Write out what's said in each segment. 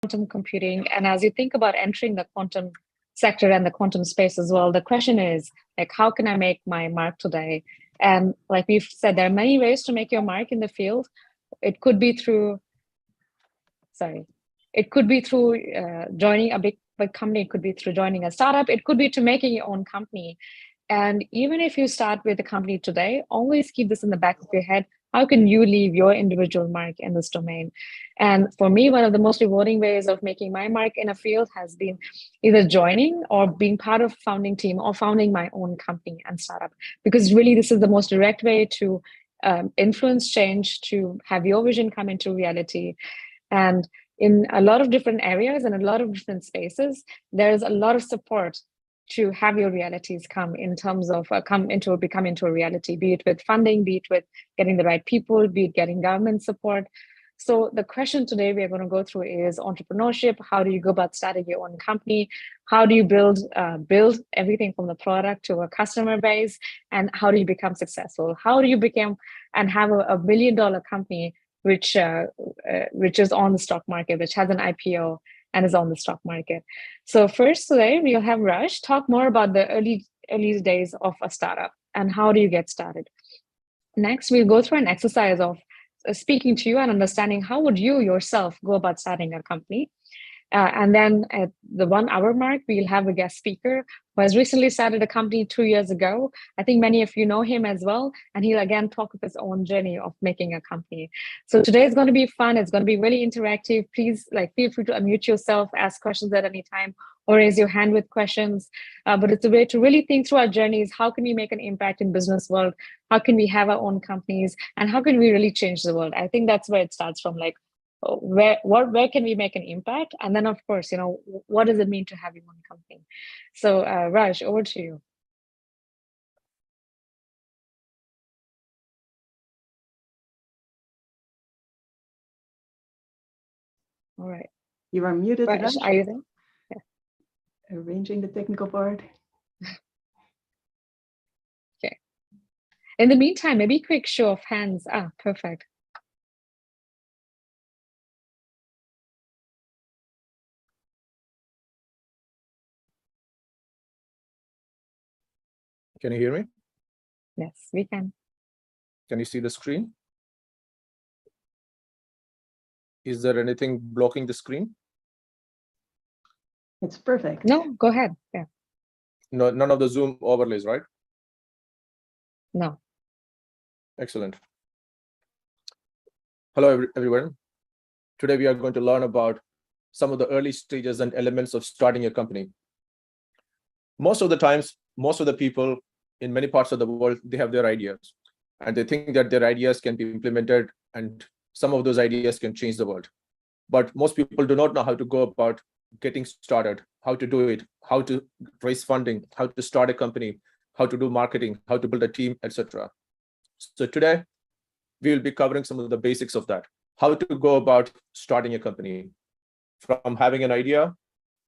quantum computing. And as you think about entering the quantum sector and the quantum space as well, the question is like, how can I make my mark today? And like we've said, there are many ways to make your mark in the field. It could be through, joining a big company. It could be through joining a startup. It could be to making your own company. And even if you start with a company today, always keep this in the back of your head. How can you leave your individual mark in this domain? And for me, one of the most rewarding ways of making my mark in a field has been either joining or being part of founding team or founding my own company and startup. Because really, this is the most direct way to influence change, to have your vision come into reality. And in a lot of different areas and a lot of different spaces, there's a lot of support to have your realities come in terms of become into a reality, be it with funding, be it with getting the right people, be it getting government support. So the question today we're going to go through is entrepreneurship. How do you go about starting your own company? How do you build everything from the product to a customer base? And how do you become successful? How do you become and have a $1 billion company which is on the stock market, which has an IPO and is on the stock market? So first today, we'll have Raj talk more about the early days of a startup and how do you get started. Next, we'll go through an exercise of speaking to you and understanding how would you yourself go about starting a company. And then at the 1 hour mark, we'll have a guest speaker who has recently started a company 2 years ago. I think many of you know him as well. And he'll again talk of his own journey of making a company. So today is going to be fun. It's going to be really interactive. Please feel free to unmute yourself, ask questions at any time, or raise your hand with questions. But it's a way to really think through our journeys. How can we make an impact in business world? How can we have our own companies? And how can we really change the world? I think that's where it starts from, where can we make an impact? And then, of course, what does it mean to have your own company? So Raj, over to you. All right. You are muted, Raj. Are you there? Yeah. Arranging the technical part. Okay. In the meantime, maybe quick show of hands. Perfect. Can you hear me? Yes, we can. Can you see the screen? Is there anything blocking the screen? It's perfect. No, go ahead. Yeah. No, none of the Zoom overlays, right? No. Excellent. Hello, everyone. Today, we are going to learn about some of the early stages and elements of starting a company. Most of the times, most of the people in many parts of the world, they have their ideas and they think that their ideas can be implemented and some of those ideas can change the world. But most people do not know how to go about getting started, how to do it, how to raise funding, how to start a company, how to do marketing, how to build a team, etc. So today, we will be covering some of the basics of that, how to go about starting a company, from having an idea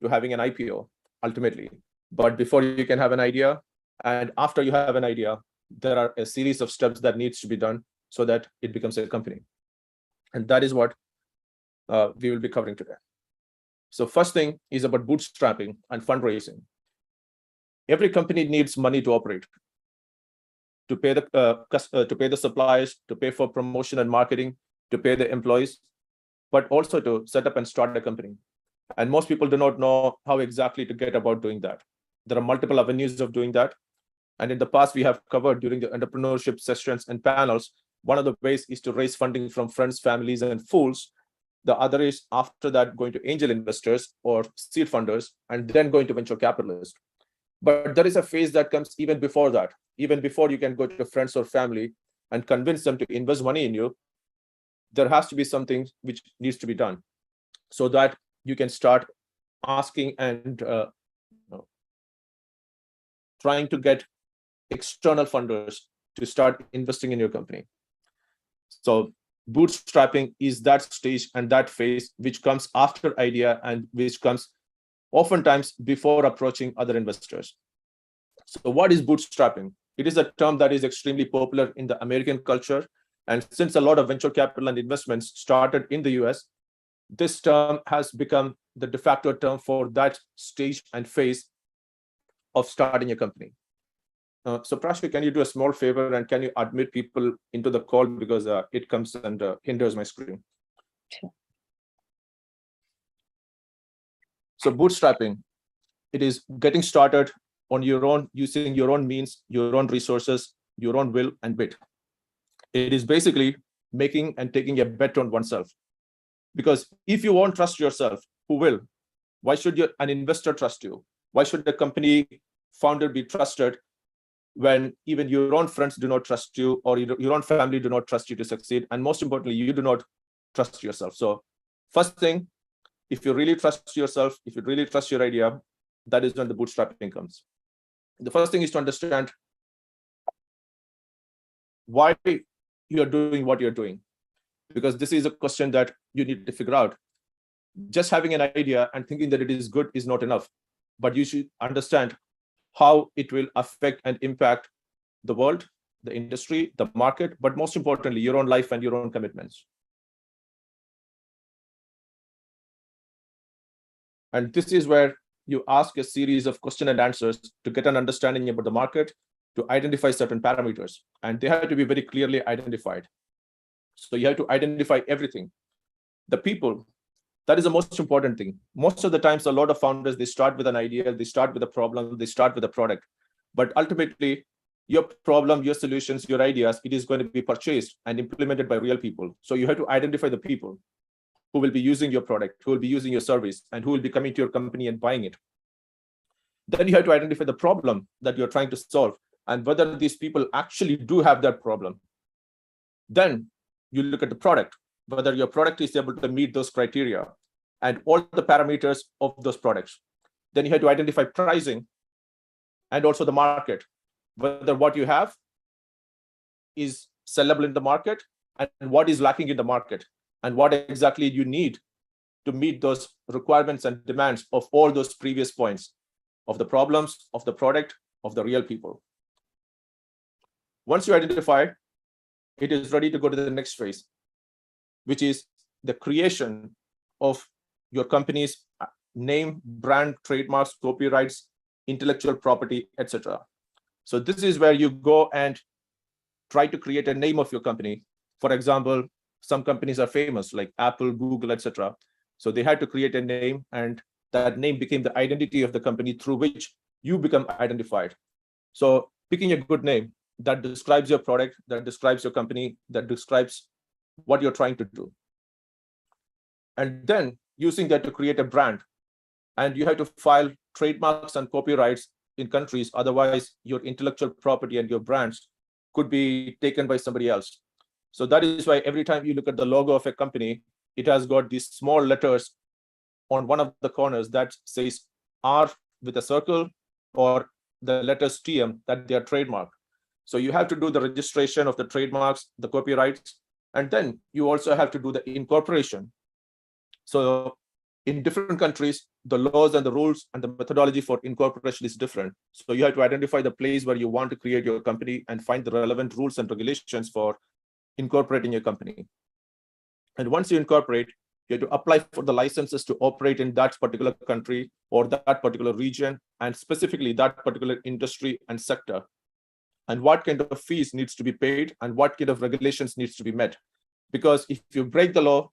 to having an IPO, ultimately. But before you can have an idea, and after you have an idea, there are a series of steps that needs to be done so that it becomes a company. And that is what we will be covering today. So first thing is about bootstrapping and fundraising. Every company needs money to operate, to pay the suppliers, to pay for promotion and marketing, to pay the employees, but also to set up and start a company. And most people do not know how exactly to get about doing that. There are multiple avenues of doing that. And in the past, we have covered during the entrepreneurship sessions and panels, one of the ways is to raise funding from friends, families, and fools. The other is after that going to angel investors or seed funders, and then going to venture capitalists. But there is a phase that comes even before that. Even before you can go to friends or family and convince them to invest money in you, there has to be something which needs to be done so that you can start asking and trying to get external funders to start investing in your company. So bootstrapping is that stage and that phase which comes after idea and which comes oftentimes before approaching other investors. So what is bootstrapping? It is a term that is extremely popular in the American culture. And since a lot of venture capital and investments started in the US, This term has become the de facto term for that stage and phase of starting a company. So Prashvi, can you do a small favor and can you admit people into the call because it comes and hinders my screen? Sure. So bootstrapping, it is getting started on your own, using your own means, your own resources, your own will and wit. It is basically making and taking a bet on oneself. Because if you won't trust yourself, who will? Why should an investor trust you? Why should a company founder be trusted when even your own friends do not trust you, or your own family do not trust you to succeed? And most importantly, you do not trust yourself. So first thing, if you really trust yourself, if you really trust your idea, that is when the bootstrapping comes. The first thing is to understand why you're doing what you're doing, because this is a question that you need to figure out. Just having an idea and thinking that it is good is not enough, but you should understand how it will affect and impact the world, the industry, the market, but most importantly, your own life and your own commitments. And this is where you ask a series of question and answers to get an understanding about the market, to identify certain parameters, and they have to be very clearly identified. So you have to identify everything. The people, that is the most important thing. Most of the times, a lot of founders, they start with an idea, they start with a problem, they start with a product. But ultimately, your problem, your solutions, your ideas, it is going to be purchased and implemented by real people. So you have to identify the people who will be using your product, who will be using your service, and who will be coming to your company and buying it. Then you have to identify the problem that you're trying to solve and whether these people actually do have that problem. Then you look at the product, whether your product is able to meet those criteria and all the parameters of those products. Then you have to identify pricing and also the market, whether what you have is sellable in the market and what is lacking in the market and what exactly you need to meet those requirements and demands of all those previous points of the problems, of the product, of the real people. Once you identify, it is ready to go to the next phase, which is the creation of your company's name, brand, trademarks, copyrights, intellectual property, etc. So this is where you go and try to create a name of your company. For example, some companies are famous like Apple, Google, etc. So they had to create a name, and that name became the identity of the company through which you become identified. So picking a good name that describes your product, that describes your company, that describes what you're trying to do. And then using that to create a brand. And you have to file trademarks and copyrights in countries. Otherwise, your intellectual property and your brands could be taken by somebody else. So that is why every time you look at the logo of a company, it has got these small letters on one of the corners that says R with a circle, or the letters TM, that they are trademark. So you have to do the registration of the trademarks, the copyrights, and then you also have to do the incorporation. So in different countries, the laws and the rules and the methodology for incorporation is different. So you have to identify the place where you want to create your company and find the relevant rules and regulations for incorporating your company. And once you incorporate, you have to apply for the licenses to operate in that particular country or that particular region, and specifically that particular industry and sector. And what kind of fees needs to be paid and what kind of regulations needs to be met. Because if you break the law,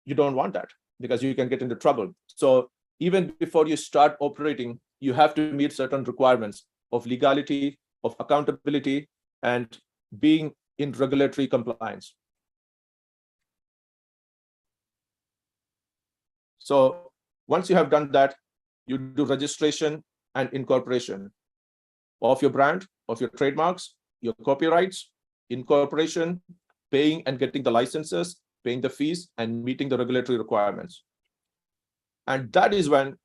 you don't want that, because you can get into trouble. So even before you start operating, you have to meet certain requirements of legality, of accountability, and being in regulatory compliance. So once you have done that, you do registration and incorporation of your brand, of your trademarks, your copyrights, incorporation, paying and getting the licenses, paying the fees, and meeting the regulatory requirements. And that is when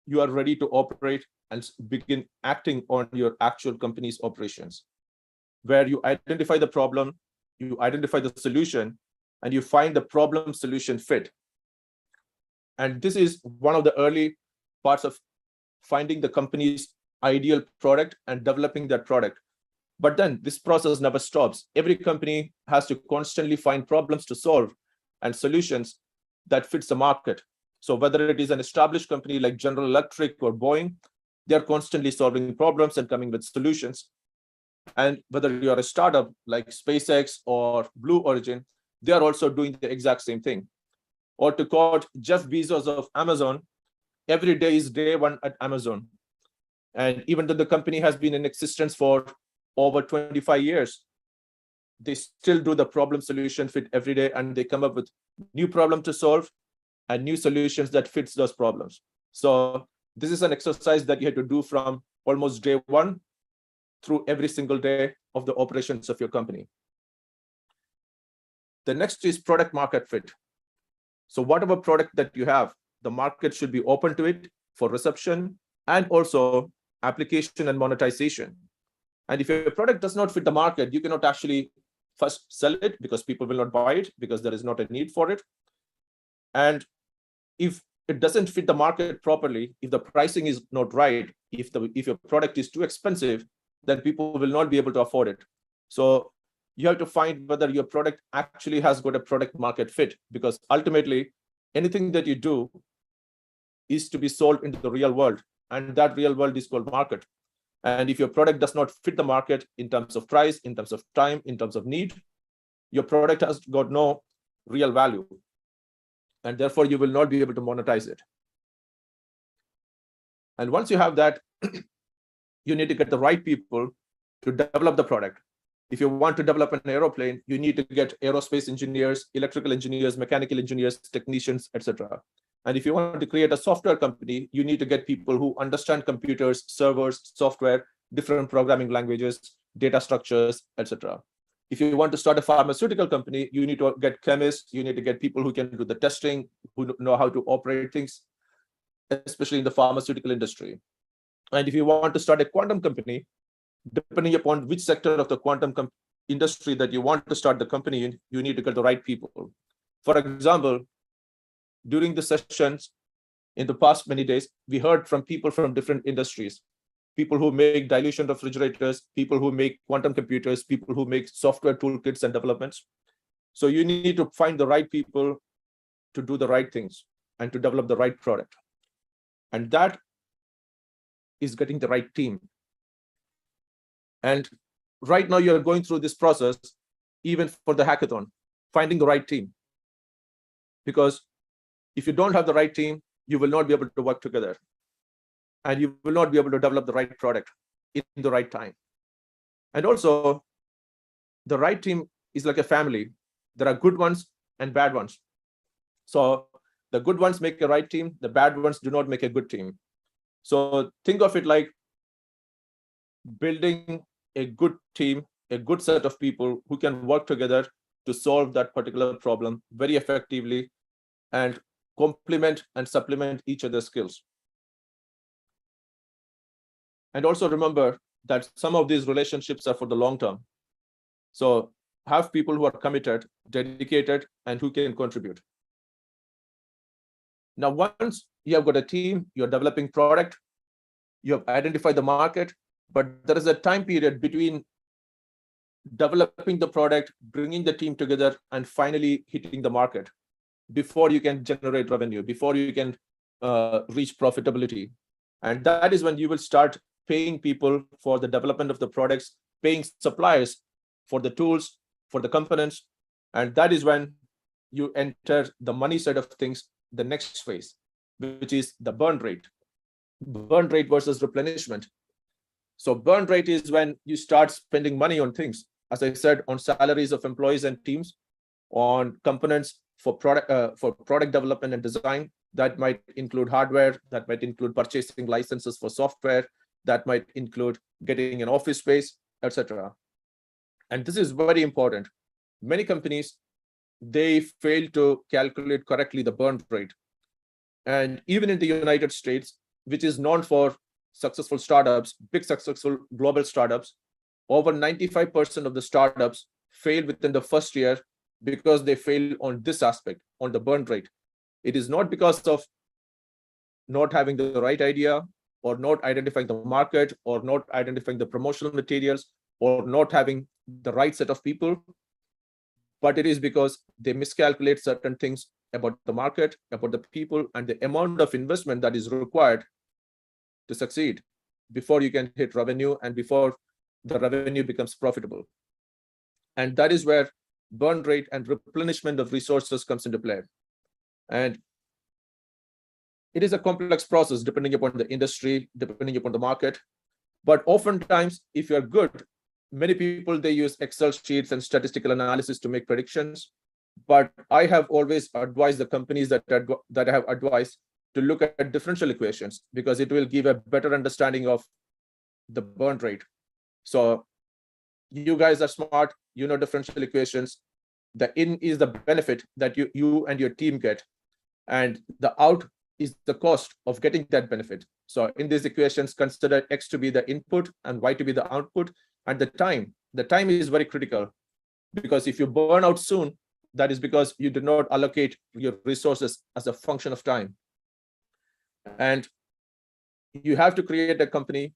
you are ready to operate and begin acting on your actual company's operations, where you identify the problem, you identify the solution, and you find the problem solution fit. And this is one of the early parts of finding the company's ideal product and developing that product. But then this process never stops. Every company has to constantly find problems to solve and solutions that fits the market. So whether it is an established company like General Electric or Boeing, they are constantly solving problems and coming with solutions. And whether you're a startup like SpaceX or Blue Origin, they are also doing the exact same thing. Or to quote Jeff Bezos of Amazon, every day is day one at Amazon. And even though the company has been in existence for over 25 years, they still do the problem solution fit every day, and they come up with new problem to solve and new solutions that fits those problems. So this is an exercise that you have to do from almost day one through every single day of the operations of your company. The next is product market fit. So whatever product that you have, the market should be open to it for reception and also application and monetization. And if your product does not fit the market, you cannot actually first sell it because people will not buy it because there is not a need for it. And if it doesn't fit the market properly, if the pricing is not right, if your product is too expensive, then people will not be able to afford it. So you have to find whether your product actually has got a product market fit, because ultimately anything that you do is to be sold into the real world, and that real world is called market. And if your product does not fit the market in terms of price, in terms of time, in terms of need, your product has got no real value, and therefore you will not be able to monetize it. And once you have that, you need to get the right people to develop the product. If you want to develop an aeroplane, you need to get aerospace engineers, electrical engineers, mechanical engineers, technicians, etc. And if you want to create a software company, you need to get people who understand computers, servers, software, different programming languages, data structures, etc. If you want to start a pharmaceutical company, you need to get chemists, you need to get people who can do the testing, who know how to operate things, especially in the pharmaceutical industry. And if you want to start a quantum company, depending upon which sector of the quantum industry that you want to start the company in, you need to get the right people. For example, during the sessions in the past many days, we heard from people from different industries, people who make dilution refrigerators, people who make quantum computers, people who make software toolkits and developments. So you need to find the right people to do the right things and to develop the right product. And that is getting the right team. And right now you're going through this process, even for the hackathon, finding the right team. Because if you don't have the right team, you will not be able to work together. And you will not be able to develop the right product in the right time. And also, the right team is like a family. There are good ones and bad ones. So the good ones make a right team, the bad ones do not make a good team. So think of it like building a good team, a good set of people who can work together to solve that particular problem very effectively and complement and supplement each other's skills. And also remember that some of these relationships are for the long term. So have people who are committed, dedicated, and who can contribute. Now, once you have got a team, you're developing product, you have identified the market, but there is a time period between developing the product, bringing the team together, and finally hitting the market before you can generate revenue, before you can reach profitability. And that is when you will start paying people for the development of the products, paying suppliers for the tools, for the components. And that is when you enter the money side of things, the next phase, which is the burn rate. Burn rate versus replenishment. So burn rate is when you start spending money on things, as I said, on salaries of employees and teams, on components for product development and design. That might include hardware, that might include purchasing licenses for software, that might include getting an office space, etc. And this is very important. Many companies, they fail to calculate correctly the burn rate. And even in the United States, which is known for successful startups, big successful global startups, over 95% of the startups fail within the first year because they fail on this aspect, on the burn rate. It is not because of not having the right idea, or not identifying the market, or not identifying the promotional materials, or not having the right set of people. but it is because they miscalculate certain things about the market, about the people, and the amount of investment that is required to succeed before you can hit revenue and before the revenue becomes profitable. And that is where burn rate and replenishment of resources comes into play. And it is a complex process depending upon the industry, depending upon the market. But oftentimes, if you're good, many people, they use Excel sheets and statistical analysis to make predictions. But I have always advised the companies that I have advised to look at differential equations, because it will give a better understanding of the burn rate. So you guys are smart, you know differential equations. The in is the benefit that you and your team get, and the out is the cost of getting that benefit. So in these equations, consider X to be the input and Y to be the output, and the time. The time is very critical, because if you burn out soon, that is because you did not allocate your resources as a function of time. And you have to create a company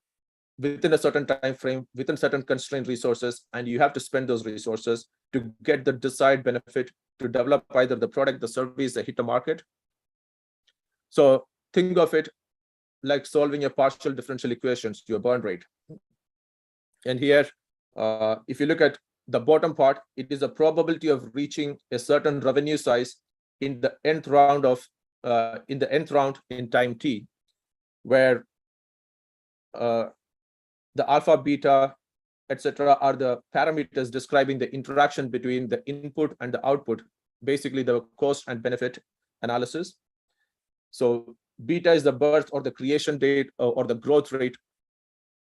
within a certain time frame, within certain constrained resources, and you have to spend those resources to get the desired benefit, to develop either the product, the service, that hit the market. So think of it like solving a partial differential equations to your burn rate. And here, if you look at the bottom part, it is a probability of reaching a certain revenue size in the nth round in time t, where the alpha, beta, etc. are the parameters describing the interaction between the input and the output, basically the cost and benefit analysis. So beta is the birth or the creation date or the growth rate,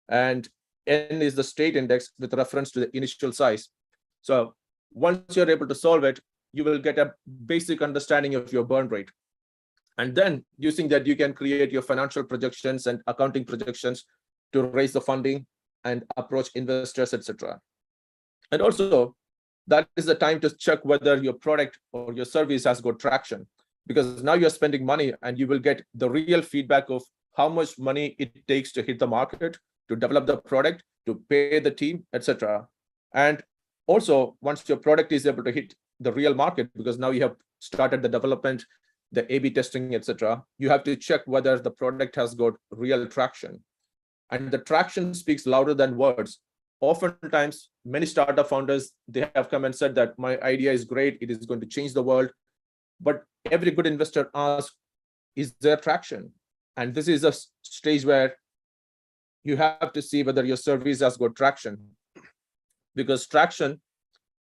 and n is the state index with reference to the initial size. So once you're able to solve it, you will get a basic understanding of your burn rate. And then using that, you can create your financial projections and accounting projections to raise the funding and approach investors, etc. And also, that is the time to check whether your product or your service has got traction, because now you're spending money and you will get the real feedback of how much money it takes to hit the market, to develop the product, to pay the team, etc. And also, once your product is able to hit the real market, because now you have started the development, the A/B testing, etc., you have to check whether the product has got real traction. And the traction speaks louder than words. Oftentimes, many startup founders, they have come and said that my idea is great, it is going to change the world. But every good investor asks, is there traction? And this is a stage where you have to see whether your service has got traction, because traction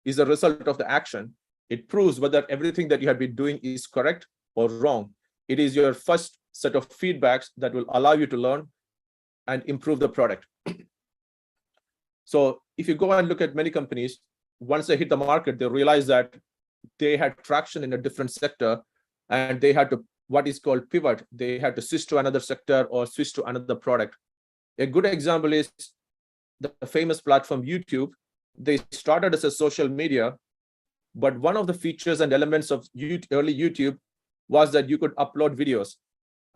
is a result of the action. It proves whether everything that you have been doing is correct or wrong. It is your first set of feedbacks that will allow you to learn and improve the product. So if you go and look at many companies, once they hit the market, they realize that they had traction in a different sector, and they had to, what is called pivot. They had to switch to another sector or switch to another product. A good example is the famous platform YouTube. They started as a social media, but one of the features and elements of early YouTube was that you could upload videos.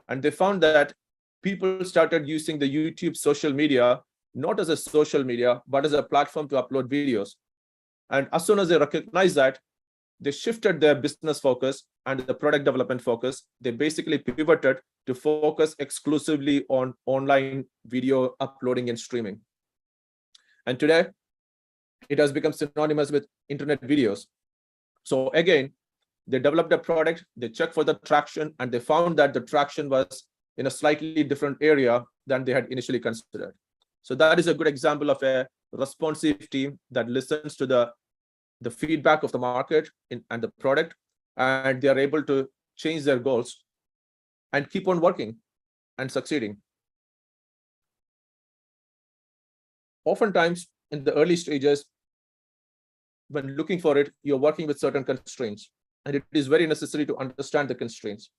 And they found that people started using the YouTube social media not as a social media, but as a platform to upload videos. And as soon as they recognized that, they shifted their business focus and the product development focus. They basically pivoted to focus exclusively on online video uploading and streaming. And today, it has become synonymous with internet videos. So again, they developed a product, they checked for the traction, and they found that the traction was in a slightly different area than they had initially considered. So that is a good example of a responsive team that listens to the feedback of the market and the product, and they are able to change their goals and keep on working and succeeding. Oftentimes, in the early stages, when looking for it, you're working with certain constraints, and it is very necessary to understand the constraints.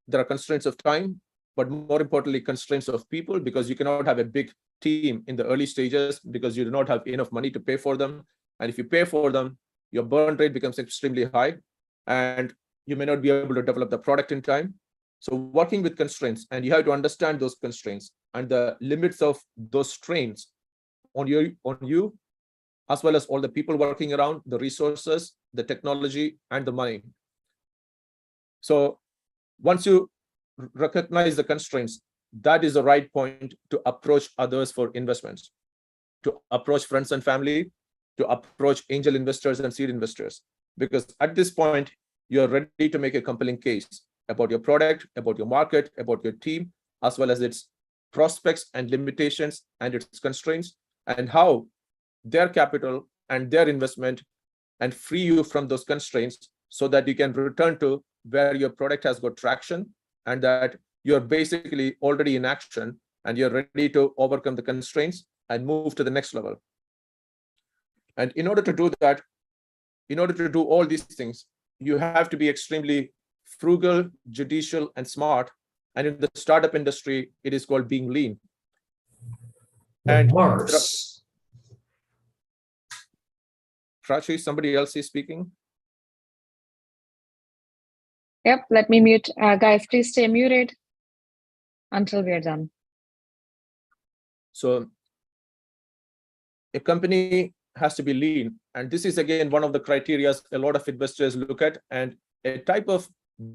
There are constraints of time, but more importantly, constraints of people, because you cannot have a big team in the early stages because you do not have enough money to pay for them. And if you pay for them, your burn rate becomes extremely high, and you may not be able to develop the product in time. So working with constraints, and you have to understand those constraints and the limits of those strains on you as well as all the people working around, the resources, the technology, and the money. So once you recognize the constraints, that is the right point to approach others for investments, to approach friends and family, to approach angel investors and seed investors. Because at this point, you're ready to make a compelling case about your product, about your market, about your team, as well as its prospects and limitations and its constraints, and how their capital and their investment and free you from those constraints so that you can return to where your product has got traction and that you're basically already in action and you're ready to overcome the constraints and move to the next level. And in order to do that, in order to do all these things, you have to be extremely frugal, judicial, and smart. And in the startup industry, it is called being lean. And worse. Prachi, somebody else is speaking. Yep, let me mute. Guys, please stay muted until we are done. So a company has to be lean. And this is, again, one of the criteria a lot of investors look at. And a type of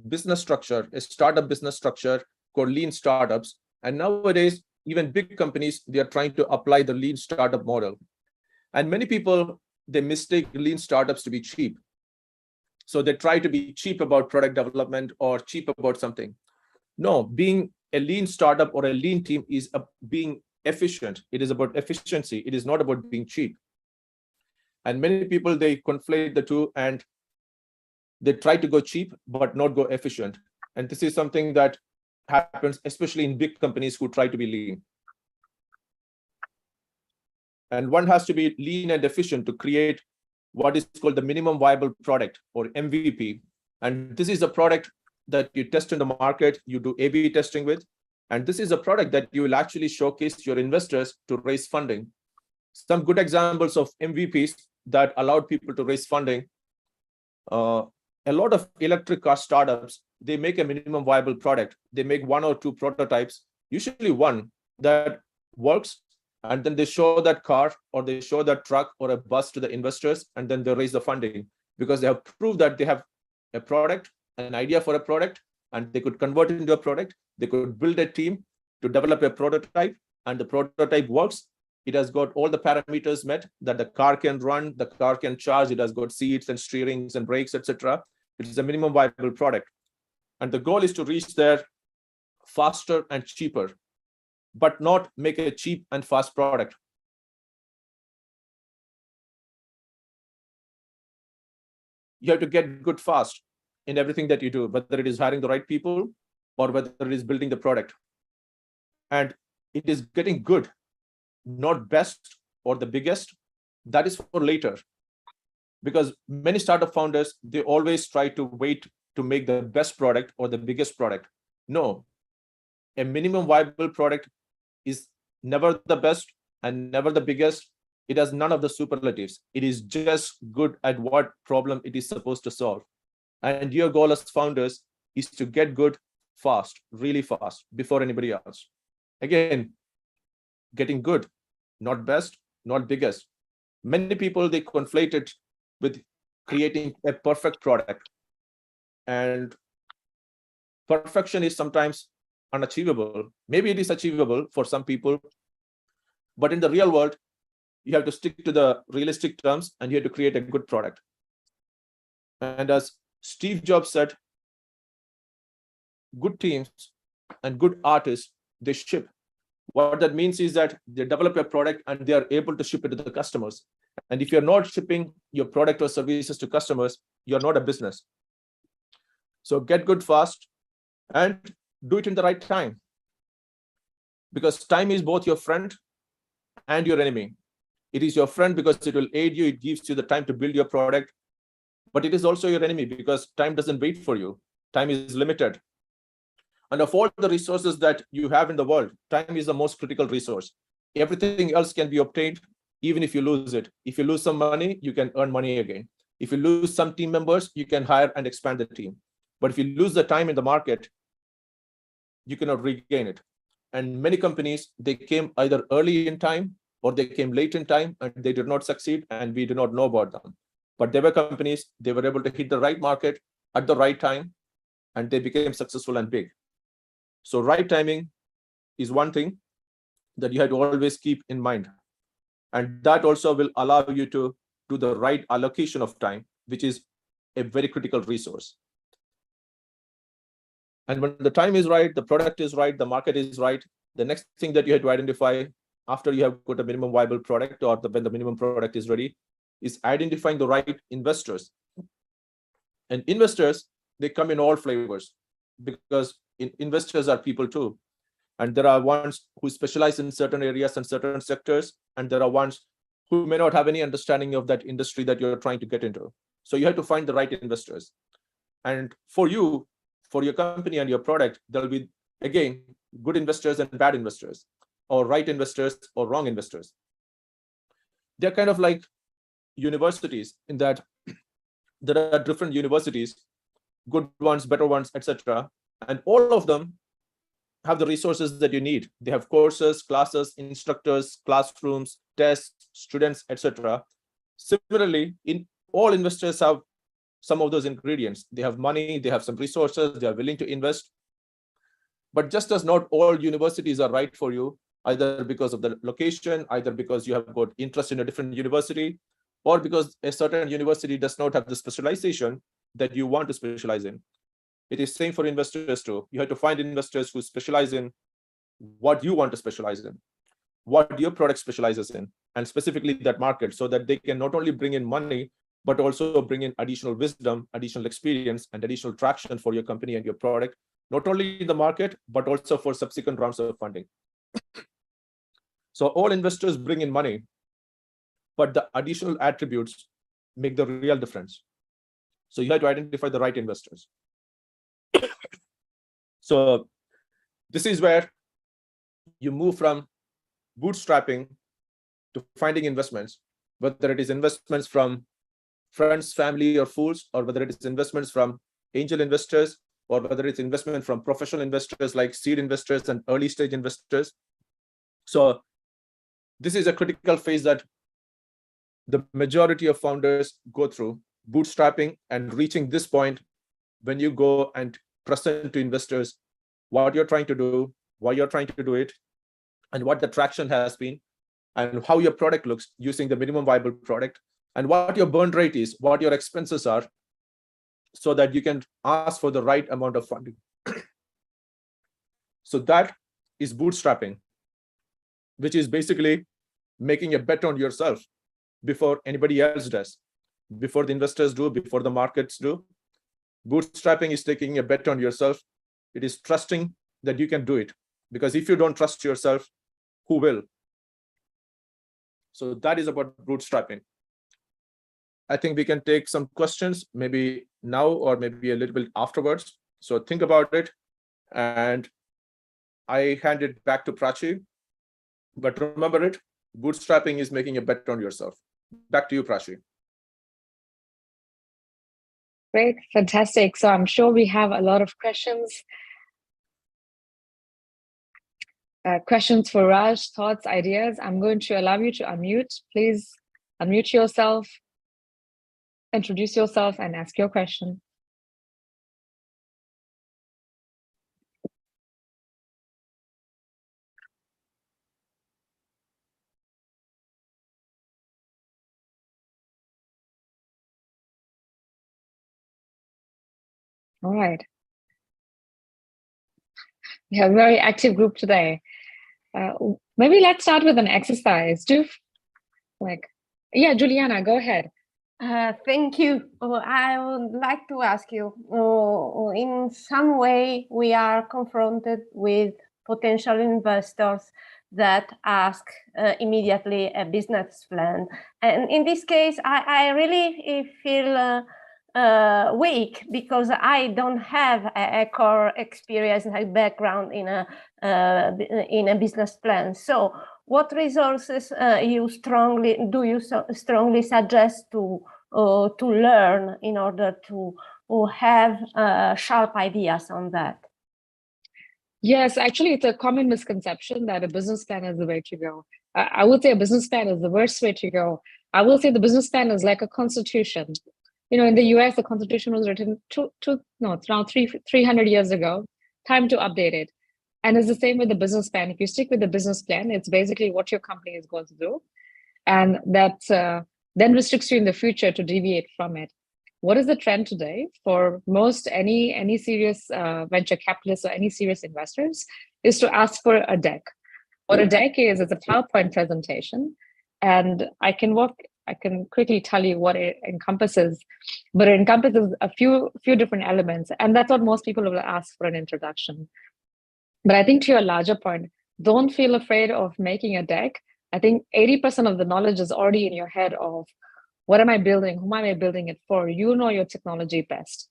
business structure, a startup business structure called lean startups. And nowadays, even big companies, they are trying to apply the lean startup model. And many people, they mistake lean startups to be cheap. So they try to be cheap about product development or cheap about something. No, being a lean startup or a lean team is being efficient. It is about efficiency. It is not about being cheap. And many people, they conflate the two and they try to go cheap, but not go efficient. And this is something that happens, especially in big companies who try to be lean. And one has to be lean and efficient to create what is called the minimum viable product, or MVP. And this is a product that you test in the market, you do A/B testing with. And this is a product that you will actually showcase to your investors to raise funding. Some good examples of MVPs that allowed people to raise funding. A lot of electric car startups, they make a minimum viable product. They make 1 or 2 prototypes, usually one that works, and then they show that car or they show that truck or a bus to the investors, and then they raise the funding because they have proved that they have a product, an idea for a product, and they could convert it into a product. They could build a team to develop a prototype, and the prototype works. It has got all the parameters met that the car can run, the car can charge, it has got seats and steerings and brakes, etc. It is a minimum viable product. And the goal is to reach there faster and cheaper, but not make a cheap and fast product. You have to get good fast in everything that you do, whether it is hiring the right people or whether it is building the product. And it is getting good, not best or the biggest. That is for later. Because many startup founders, they always try to wait to make the best product or the biggest product. No, a minimum viable product is never the best and never the biggest. It has none of the superlatives. It is just good at what problem it is supposed to solve. And your goal as founders is to get good fast, really fast, before anybody else. Again, getting good, not best, not biggest. Many people, they conflate it with creating a perfect product. And perfection is sometimes unachievable. Maybe it is achievable for some people, but in the real world, you have to stick to the realistic terms and you have to create a good product. And as Steve Jobs said, good teams and good artists, they ship. What that means is that they develop a product and they are able to ship it to the customers. And if you're not shipping your product or services to customers, you're not a business. So get good fast and do it in the right time. Because time is both your friend and your enemy. It is your friend because it will aid you. It gives you the time to build your product. But it is also your enemy because time doesn't wait for you. Time is limited. And of all the resources that you have in the world, time is the most critical resource. Everything else can be obtained, even if you lose it. If you lose some money, you can earn money again. If you lose some team members, you can hire and expand the team. But if you lose the time in the market, you cannot regain it. And many companies, they came either early in time or they came late in time and they did not succeed and we did not know about them. But they were companies, they were able to hit the right market at the right time, and they became successful and big. So right timing is one thing that you have to always keep in mind. And that also will allow you to do the right allocation of time, which is a very critical resource. And when the time is right, the product is right, the market is right, the next thing that you have to identify after you have got a minimum viable product, or when the minimum product is ready, is identifying the right investors. And investors, they come in all flavors, because investors are people too. And there are ones who specialize in certain areas and certain sectors, and there are ones who may not have any understanding of that industry that you're trying to get into. So you have to find the right investors. And for you, for your company and your product, there'll be, again, good investors and bad investors, or right investors or wrong investors. They're kind of like universities, in that there are different universities, good ones, better ones, etc. And all of them have the resources that you need. They have courses, classes, instructors, classrooms, tests, students, etc. Similarly, in all investors have some of those ingredients. They have money, they have some resources, they are willing to invest. But just as not all universities are right for you, either because of the location, either because you have got interest in a different university, or because a certain university does not have the specialization that you want to specialize in. It is same for investors too. You have to find investors who specialize in what you want to specialize in, what your product specializes in, and specifically that market, so that they can not only bring in money, but also bring in additional wisdom, additional experience, and additional traction for your company and your product, not only in the market, but also for subsequent rounds of funding. So all investors bring in money, but the additional attributes make the real difference. So you have to identify the right investors. So this is where you move from bootstrapping to finding investments, whether it is investments from friends, family, or fools, or whether it is investments from angel investors, or whether it's investment from professional investors like seed investors and early stage investors. So this is a critical phase that the majority of founders go through, bootstrapping and reaching this point when you go and present to investors what you're trying to do, why you're trying to do it, and what the traction has been, and how your product looks using the minimum viable product, and what your burn rate is, what your expenses are, so that you can ask for the right amount of funding. So that is bootstrapping, which is basically making a bet on yourself before anybody else does, before the investors do, before the markets do. Bootstrapping is taking a bet on yourself. It is trusting that you can do it, because if you don't trust yourself, who will? So that is about bootstrapping. I think we can take some questions, maybe now or maybe a little bit afterwards. So think about it, and I hand it back to Prachi. But remember it, bootstrapping is making a bet on yourself. Back to you, Prachi. Great, fantastic. So I'm sure we have a lot of questions. Questions for Raj, thoughts, ideas. I'm going to allow you to unmute. Please unmute yourself, introduce yourself, and ask your question. All right. We have a very active group today. Maybe let's start with an exercise. Yeah, Juliana, go ahead. Thank you. I would like to ask you, in some way we are confronted with potential investors that ask immediately a business plan. And in this case, I really feel weak, because I don't have a core experience, a background in a business plan. So what resources do you strongly suggest to learn in order to have sharp ideas on that? Yes, actually, it's a common misconception that a business plan is the way to go. I would say a business plan is the worst way to go. I will say the business plan is like a constitution. In the US, the constitution was written it's now 300 years ago. Time to update it. And it's the same with the business plan. If you stick with the business plan, it's basically what your company is going to do. And that then restricts you in the future to deviate from it. What is the trend today for most any serious venture capitalists or any serious investors is to ask for a deck. What a deck is a PowerPoint presentation. And I can quickly tell you what it encompasses, but it encompasses a few different elements. And that's what most people will ask for an introduction. But I think to your larger point, don't feel afraid of making a deck. I think 80% of the knowledge is already in your head of what am I building? Whom am I building it for? You know your technology best.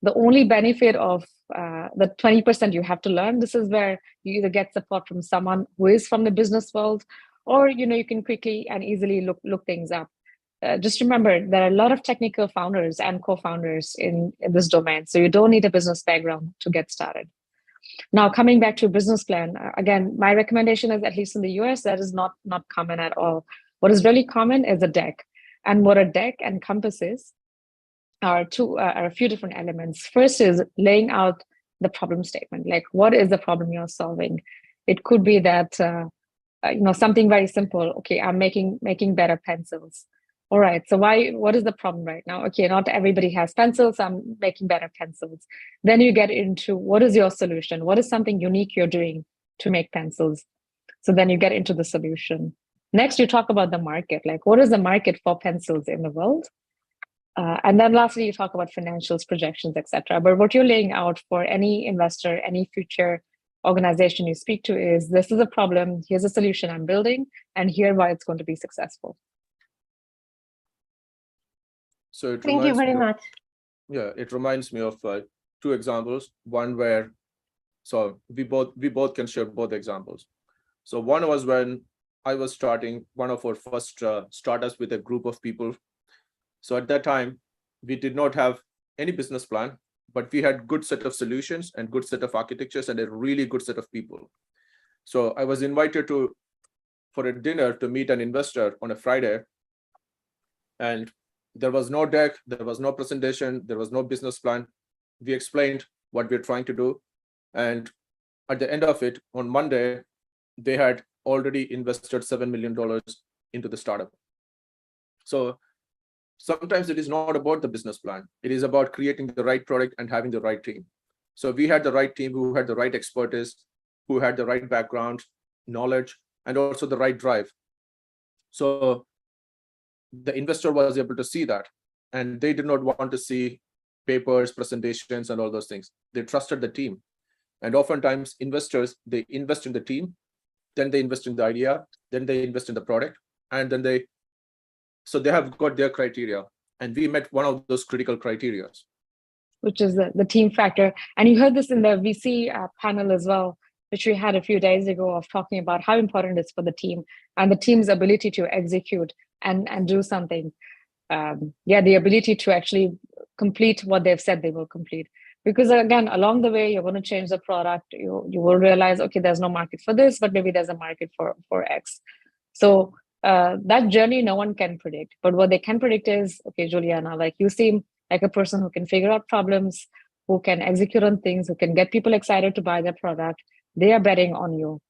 The only benefit of the 20% you have to learn, this is where you either get support from someone who is from the business world, or you can quickly and easily look things up. Just remember, there are a lot of technical founders and co-founders in this domain, so you don't need a business background to get started. Now, coming back to a business plan, again, my recommendation is, at least in the US, that is not common at all. What is really common is a deck. And what a deck encompasses are a few different elements. First is laying out the problem statement. Like, what is the problem you're solving? It could be that, something very simple. Okay, I'm making better pencils. All right, so what is the problem right now? Okay, not everybody has pencils, I'm making better pencils. Then you get into what is your solution? What is something unique you're doing to make pencils? So then you get into the solution. Next, you talk about the market, like what is the market for pencils in the world? And then lastly, you talk about financials, projections, etc. But what you're laying out for any investor, any future organization you speak to is, this is a problem, here's a solution I'm building, and here why it's going to be successful. So thank you very much. Yeah, it reminds me of two examples. One where, so we both can share both examples. So one was when I was starting one of our first startups with a group of people. So at that time, we did not have any business plan, but we had good set of solutions and good set of architectures and a really good set of people. So I was invited for a dinner to meet an investor on a Friday, and there was no deck, there was no presentation, there was no business plan. We explained what we're trying to do. And at the end of it, on Monday, they had already invested $7 million into the startup. So sometimes it is not about the business plan. It is about creating the right product and having the right team. So we had the right team who had the right expertise, who had the right background, knowledge, and also the right drive. So the investor was able to see that, and they did not want to see papers, presentations, and all those things. They trusted the team. And oftentimes investors, they invest in the team, then they invest in the idea, then they invest in the product, and then so they have got their criteria. And we met one of those critical criteria, which is the team factor. And you heard this in the VC panel as well, which we had a few days ago, of talking about how important it is for the team and the team's ability to execute and do something. The ability to actually complete what they've said they will complete. Because again, along the way, you're going to change the product. You will realize, okay, there's no market for this, but maybe there's a market for X. So that journey, no one can predict. But what they can predict is, okay, Juliana, like you seem like a person who can figure out problems, who can execute on things, who can get people excited to buy their product. They are betting on you.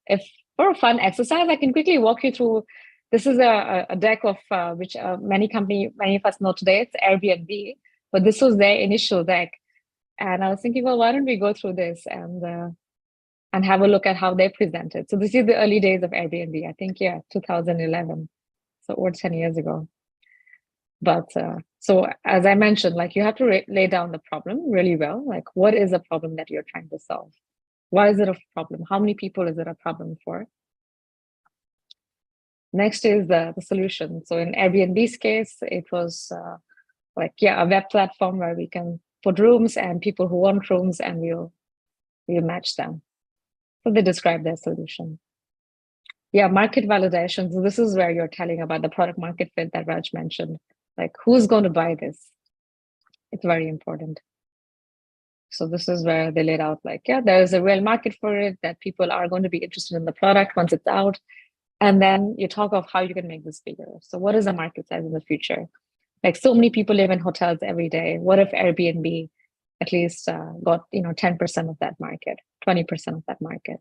If for a fun exercise, I can quickly walk you through. This is a deck of which many of us know today. It's Airbnb, but this was their initial deck. And I was thinking, well, why don't we go through this and have a look at how they presented. So this is the early days of Airbnb, I think, 2011. So over 10 years ago. But so as I mentioned, like you have to lay down the problem really well. Like, what is the problem that you're trying to solve? Why is it a problem? How many people is it a problem for? Next is the solution. So in Airbnb's case, it was a web platform where we can put rooms and people who want rooms, and we'll match them. So they describe their solution. Market validation. So this is where you're telling about the product market fit that Raj mentioned. Like, who's going to buy this? It's very important. So this is where they laid out like, yeah, there is a real market for it, that people are going to be interested in the product once it's out. And then you talk of how you can make this bigger. So what is the market size in the future? Like so many people live in hotels every day. What if Airbnb at least got 10% of that market, 20% of that market?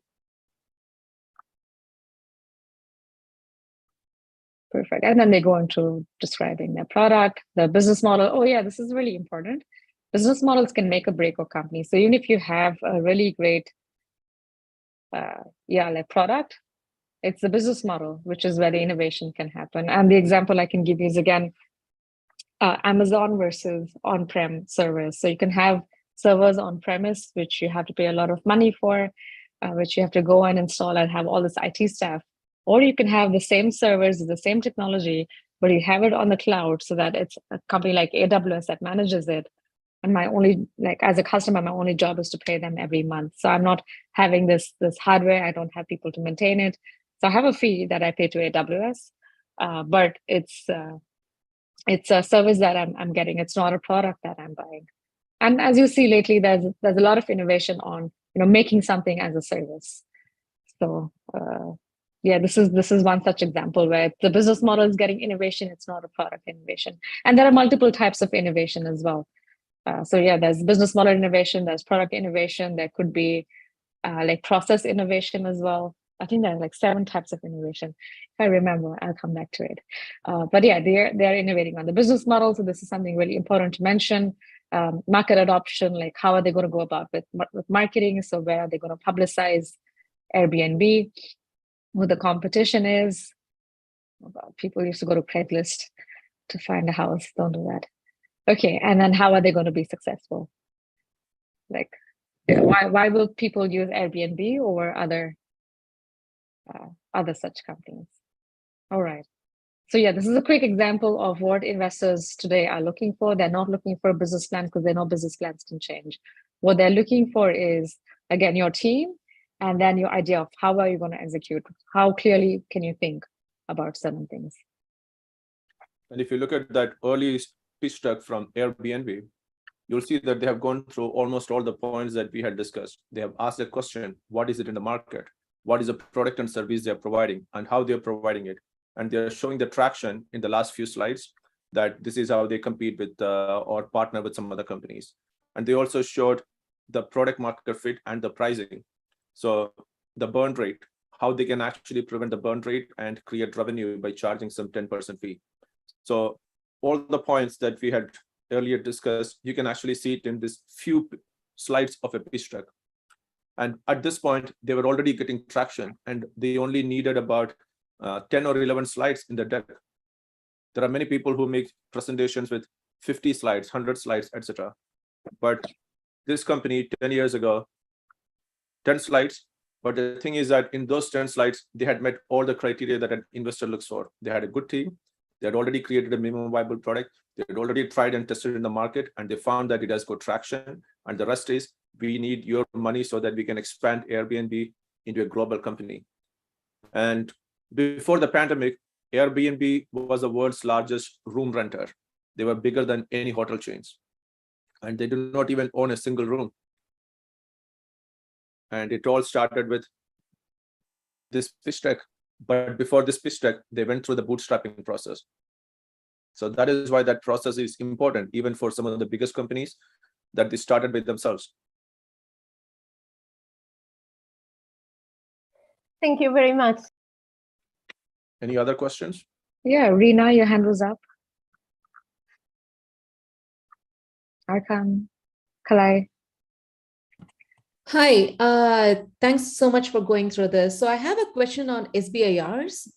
Perfect. And then they go into describing their product, the business model. Oh yeah, this is really important. Business models can make or break a company. So even if you have a really great like product, it's the business model, which is where the innovation can happen. And the example I can give you is, again, Amazon versus on-prem servers. So you can have servers on-premise, which you have to pay a lot of money for, which you have to go and install and have all this IT staff. Or you can have the same servers, the same technology, but you have it on the cloud so that it's a company like AWS that manages it. And my only, like as a customer, my only job is to pay them every month. So I'm not having this hardware. I don't have people to maintain it. So I have a fee that I pay to AWS, but it's a service that I'm getting. It's not a product that I'm buying. And as you see lately, there's a lot of innovation on making something as a service. So yeah, this is one such example where the business model is getting innovation. It's not a product innovation. And there are multiple types of innovation as well. So yeah, there's business model innovation, there's product innovation, there could be like process innovation as well. I think there are like 7 types of innovation. If I remember, I'll come back to it. But yeah, they're innovating on the business model. So this is something really important to mention. Market adoption, like how are they going to go about with marketing? So where are they going to publicize Airbnb? Who the competition is? People used to go to Craigslist to find a house. Don't do that. Okay, and then how are they going to be successful? Like, why will people use Airbnb over other such companies? All right. So yeah, this is a quick example of what investors today are looking for. They're not looking for a business plan because they know business plans can change. What they're looking for is, again, your team, and then your idea of how are you going to execute? How clearly can you think about certain things? And if you look at that early pitch deck from Airbnb, you'll see that they have gone through almost all the points that we had discussed. They have asked the question, what is it in the market? What is the product and service they're providing and how they're providing it? And they're showing the traction in the last few slides that this is how they compete with or partner with some other companies. And they also showed the product market fit and the pricing. So the burn rate, how they can actually prevent the burn rate and create revenue by charging some 10% fee. So all the points that we had earlier discussed, you can actually see it in this few slides of a pitch deck. And at this point, they were already getting traction and they only needed about 10 or 11 slides in the deck. There are many people who make presentations with 50 slides, 100 slides, etc. But this company 10 years ago, 10 slides. But the thing is that in those 10 slides, they had met all the criteria that an investor looks for. They had a good team. They had already created a minimum viable product. They had already tried and tested in the market, and they found that it has good traction. And the rest is, we need your money so that we can expand Airbnb into a global company. And before the pandemic, Airbnb was the world's largest room renter. They were bigger than any hotel chains. And they do not even own a single room. And it all started with this pitch deck. But before this pitch deck, they went through the bootstrapping process. So that is why that process is important, even for some of the biggest companies that they started with themselves. Thank you very much. Any other questions? Yeah, Rina, your hand was up. Arkan, Kalai. Hi, thanks so much for going through this. So I have a question on SBIRs,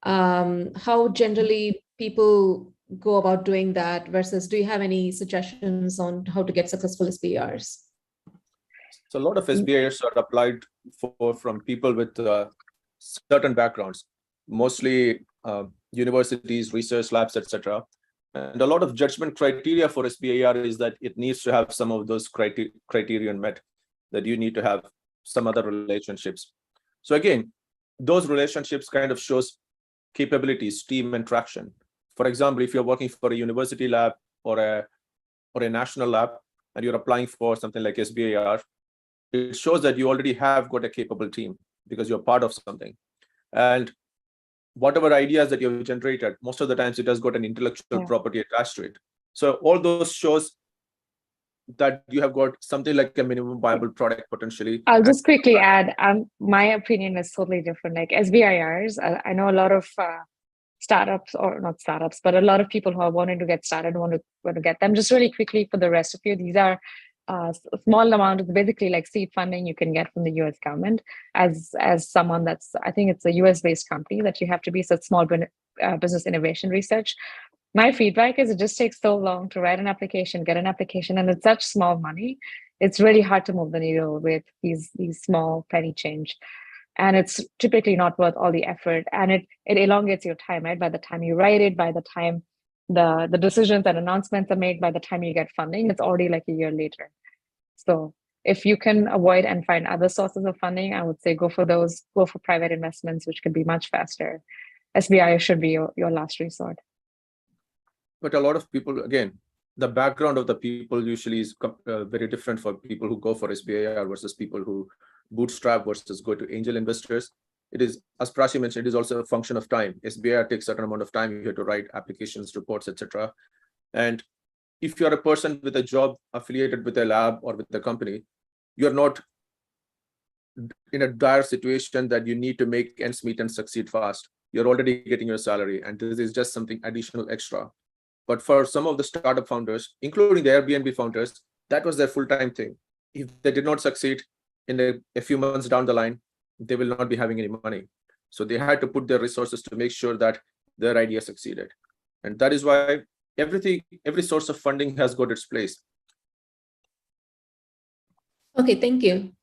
how generally people go about doing that versus do you have any suggestions on how to get successful SBIRs? So a lot of SBIRs are applied from people with certain backgrounds, mostly universities, research labs, etc. And a lot of judgment criteria for SBIR is that it needs to have some of those criteria met, that you need to have some other relationships. So again, those relationships kind of shows capabilities, team and traction. For example, if you're working for a university lab or a national lab, and you're applying for something like SBIR, it shows that you already have got a capable team because you're part of something. And whatever ideas that you've generated, most of the times it has got an intellectual property attached to it. So all those shows that you have got something like a minimum viable product potentially. I'll just quickly add, my opinion is totally different. Like SBIRs, I know a lot of startups, or not startups, but a lot of people who are wanting to get started want to get them. Just really quickly for the rest of you, these are a small amount of basically like seed funding you can get from the US government. As someone that's, I think it's a US based company that you have to be, so small business innovation research. My feedback is it just takes so long to write an application, get an application, and it's such small money. It's really hard to move the needle with these small penny change. And it's typically not worth all the effort. And it elongates your time, right? By the time you write it, by the time the decisions and announcements are made, by the time you get funding, it's already like a year later. So if you can avoid and find other sources of funding, I would say go for those, go for private investments, which can be much faster. SBI should be your last resort. But a lot of people, again, the background of the people usually is very different for people who go for SBIR versus people who bootstrap versus go to angel investors. It is, as Prachi mentioned, it is also a function of time. SBIR takes a certain amount of time. You have to write applications, reports, etc. And if you're a person with a job affiliated with a lab or with a company, you're not in a dire situation that you need to make ends meet and succeed fast. You're already getting your salary, and this is just something additional extra. But for some of the startup founders, including the Airbnb founders, that was their full-time thing. If they did not succeed in a few months down the line, they will not be having any money. So they had to put their resources to make sure that their idea succeeded. And that is why every source of funding has got its place. Okay, thank you.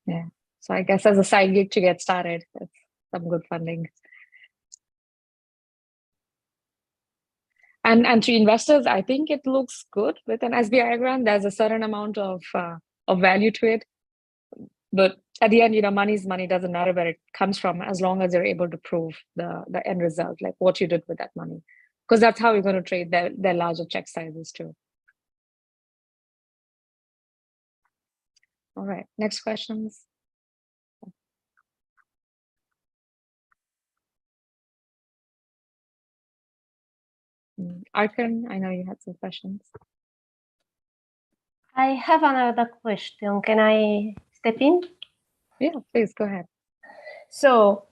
Yeah. So I guess as a side gig to get started, that's some good funding. And to investors, I think it looks good with an SBI grant. There's a certain amount of value to it. But at the end, money is money, doesn't matter where it comes from, as long as you're able to prove the end result, like what you did with that money. Because that's how you're going to trade their larger check sizes too. All right, next questions. Arkan, I know you had some questions. I have another question. Can I step in? Yeah, please go ahead. So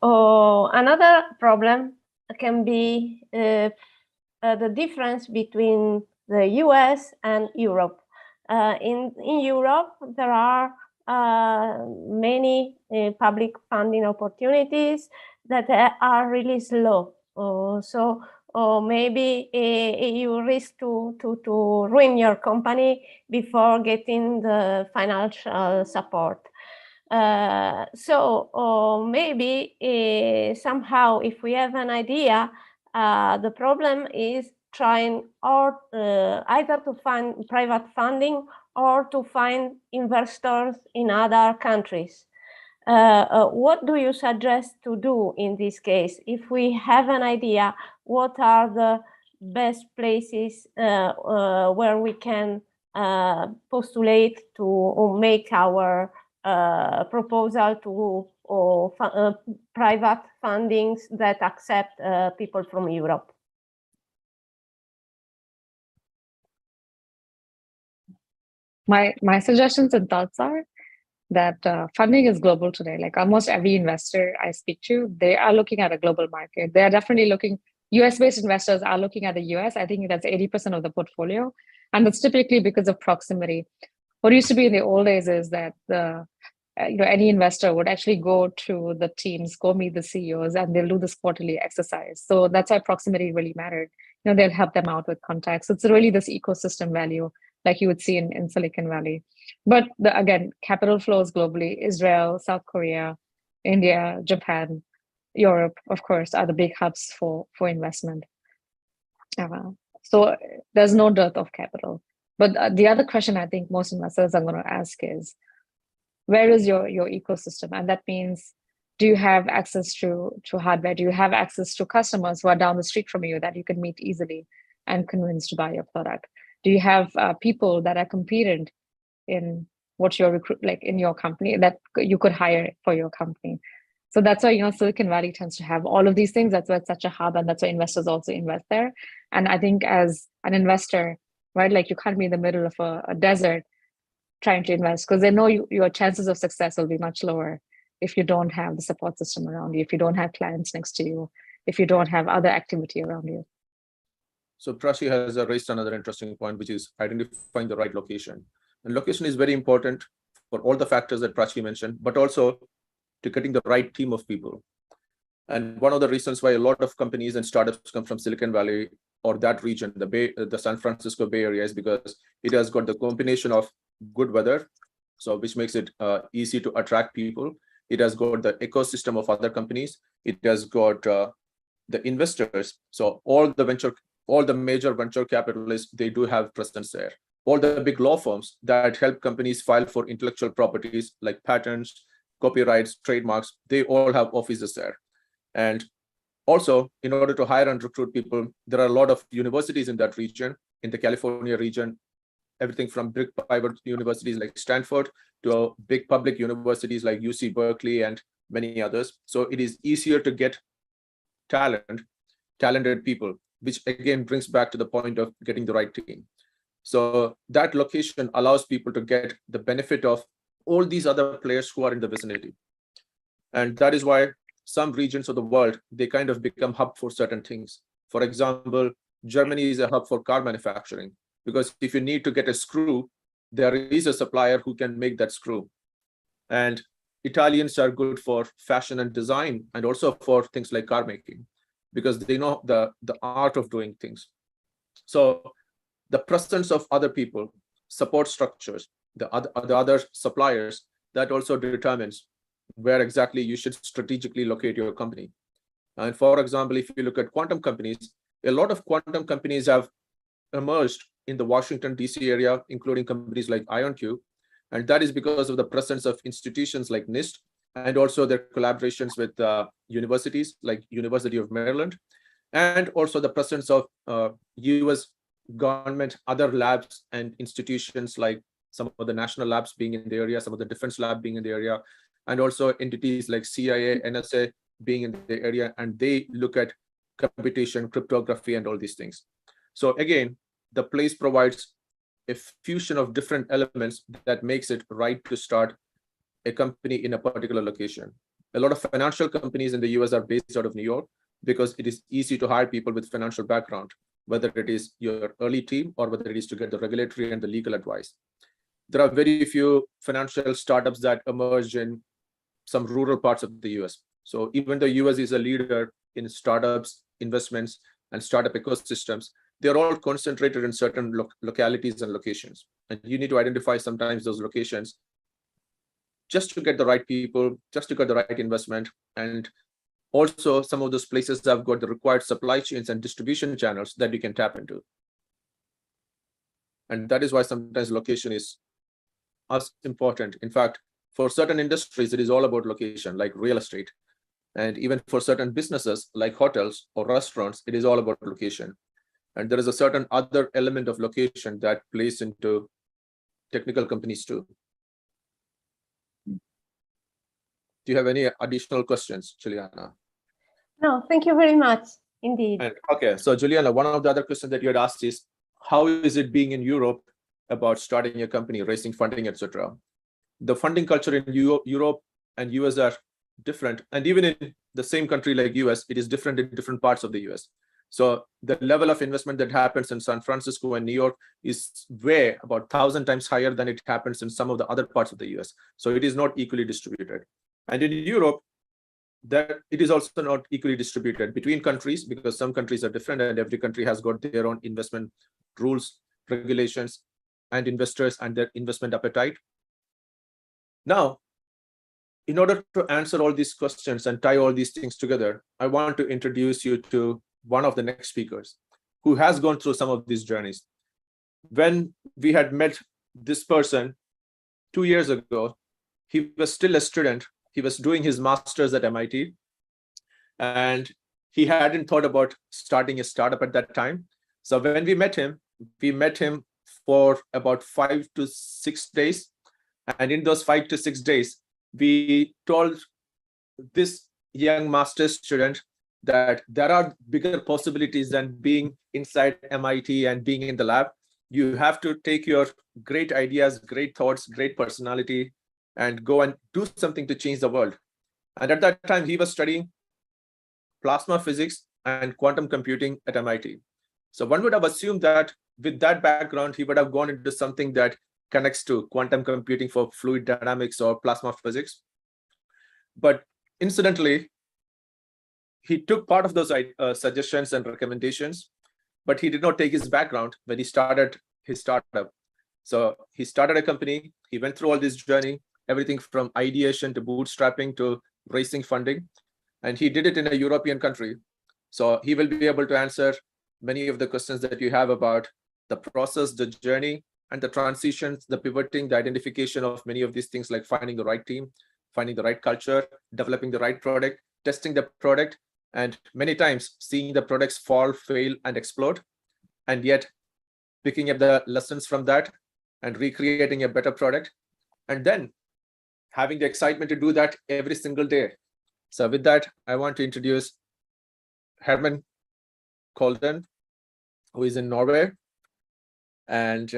another problem can be the difference between the US and Europe. In Europe, there are many public funding opportunities that are really slow. Or maybe you risk to ruin your company before getting the financial support. So maybe somehow, if we have an idea, the problem is trying or either to find private funding or to find investors in other countries. What do you suggest to do in this case? If we have an idea, what are the best places where we can postulate to make our proposal to private fundings that accept people from Europe? My suggestions and thoughts are that funding is global today. Like almost every investor I speak to, they are looking at a global market. They are definitely looking, US-based investors are looking at the US. I think that's 80% of the portfolio. And that's typically because of proximity. What used to be in the old days is that any investor would actually go to the teams, go meet the CEOs, and they'll do this quarterly exercise. So that's why proximity really mattered. They'll help them out with contacts. So it's really this ecosystem value, like you would see in Silicon Valley. But again, capital flows globally. Israel, South Korea, India, Japan, Europe, of course, are the big hubs for investment. So there's no dearth of capital. But the other question I think most investors are going to ask is, where is your ecosystem? And that means, do you have access to hardware? Do you have access to customers who are down the street from you that you can meet easily and convince to buy your product? Do you have people that are competent in what you're in your company that you could hire for your company? So that's why, Silicon Valley tends to have all of these things. That's why it's such a hub, and that's why investors also invest there. And I think as an investor, right, like you can't be in the middle of a desert trying to invest, because they know your chances of success will be much lower if you don't have the support system around you, if you don't have clients next to you, if you don't have other activity around you. So Prachi has raised another interesting point, which is identifying the right location. And location is very important for all the factors that Prachi mentioned, but also to getting the right team of people. And one of the reasons why a lot of companies and startups come from Silicon Valley or that region, the San Francisco Bay Area, is because it has got the combination of good weather, so which makes it easy to attract people. It has got the ecosystem of other companies. It has got the investors. So all the major venture capitalists, they do have presence there. All the big law firms that help companies file for intellectual properties like patents, copyrights, trademarks, they all have offices there. And also, in order to hire and recruit people, there are a lot of universities in that region, in the California region, everything from big private universities like Stanford to big public universities like UC Berkeley and many others. So it is easier to get talented people, which again brings back to the point of getting the right team. So that location allows people to get the benefit of all these other players who are in the vicinity. And that is why some regions of the world, they kind of become hub for certain things. For example, Germany is a hub for car manufacturing, because if you need to get a screw, there is a supplier who can make that screw. And Italians are good for fashion and design, and also for things like car making, because they know the art of doing things. So the presence of other people, support structures, the other suppliers, that also determines where exactly you should strategically locate your company. And for example, if you look at quantum companies, a lot of quantum companies have emerged in the Washington, D.C. area, including companies like IonQ. And that is because of the presence of institutions like NIST, and also their collaborations with universities like University of Maryland, and also the presence of US government, other labs and institutions like some of the national labs being in the area, some of the defense lab being in the area, and also entities like CIA, NSA being in the area, and they look at computation, cryptography, and all these things. So again, the place provides a fusion of different elements that makes it right to start a company in a particular location. A lot of financial companies in the US are based out of New York because it is easy to hire people with financial background, whether it is your early team or whether it is to get the regulatory and the legal advice. There are very few financial startups that emerge in some rural parts of the US. So even though US is a leader in startups, investments, and startup ecosystems, they're all concentrated in certain localities and locations. And you need to identify sometimes those locations just to get the right people, just to get the right investment. And also some of those places have got the required supply chains and distribution channels that you can tap into. And that is why sometimes location is as important. In fact, for certain industries, it is all about location, like real estate. And even for certain businesses like hotels or restaurants, it is all about location. And there is a certain other element of location that plays into technical companies too. Do you have any additional questions, Juliana? No, thank you very much, indeed. And, okay, so Juliana, one of the other questions that you had asked is, how is it being in Europe about starting a company, raising funding, etc.? The funding culture in Europe and US are different. And even in the same country like US, it is different in different parts of the US. So the level of investment that happens in San Francisco and New York is way about 1,000 times higher than it happens in some of the other parts of the US. So it is not equally distributed. And in Europe, that it is also not equally distributed between countries, because some countries are different and every country has got their own investment rules, regulations, and investors and their investment appetite. Now, in order to answer all these questions and tie all these things together, I want to introduce you to one of the next speakers who has gone through some of these journeys. When we had met this person 2 years ago, he was still a student. He was doing his master's at MIT, and he hadn't thought about starting a startup at that time. So when we met him for about 5 to 6 days. And in those 5 to 6 days, we told this young master's student that there are bigger possibilities than being inside MIT and being in the lab. You have to take your great ideas, great thoughts, great personality, and go and do something to change the world. And at that time, he was studying plasma physics and quantum computing at MIT. So one would have assumed that with that background, he would have gone into something that connects to quantum computing for fluid dynamics or plasma physics. But incidentally, he took part of those suggestions and recommendations, but he did not take his background when he started his startup. So he started a company, he went through all this journey, everything from ideation to bootstrapping to raising funding, and he did it in a European country. So he will be able to answer many of the questions that you have about the process, the journey, and the transitions, the pivoting, the identification of many of these things, like finding the right team, finding the right culture, developing the right product, testing the product, and many times seeing the products fall, fail, and explode, and yet picking up the lessons from that and recreating a better product, and then having the excitement to do that every single day. So with that, I want to introduce Herman Colton, who is in Norway. And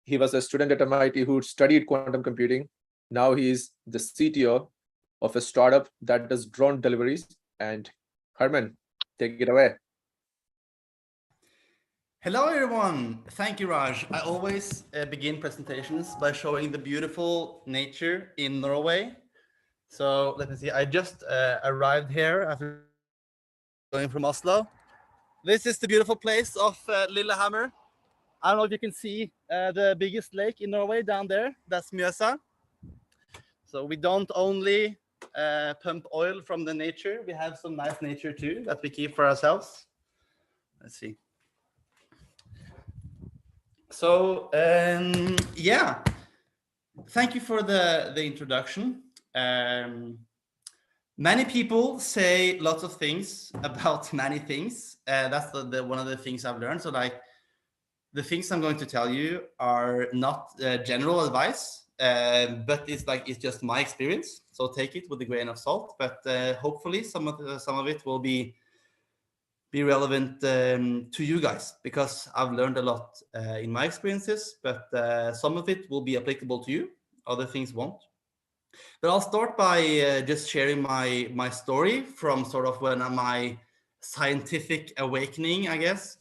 he was a student at MIT who studied quantum computing. Now he is the CTO of a startup that does drone deliveries. And Herman, take it away. Hello, everyone. Thank you, Raj. I always begin presentations by showing the beautiful nature in Norway. So let me see. I just arrived here after going from Oslo. This is the beautiful place of Lillehammer. I don't know if you can see the biggest lake in Norway down there. That's Mjøsa. So we don't only pump oil from the nature. We have some nice nature too that we keep for ourselves. Let's see. So yeah, thank you for the introduction. Many people say lots of things about many things. That's one of the things I've learned. So like the things I'm going to tell you are not general advice, but it's just my experience. So take it with a grain of salt. But hopefully some of it will be relevant to you guys, because I've learned a lot in my experiences, but some of it will be applicable to you, other things won't. But I'll start by just sharing my story from sort of when my scientific awakening, I guess,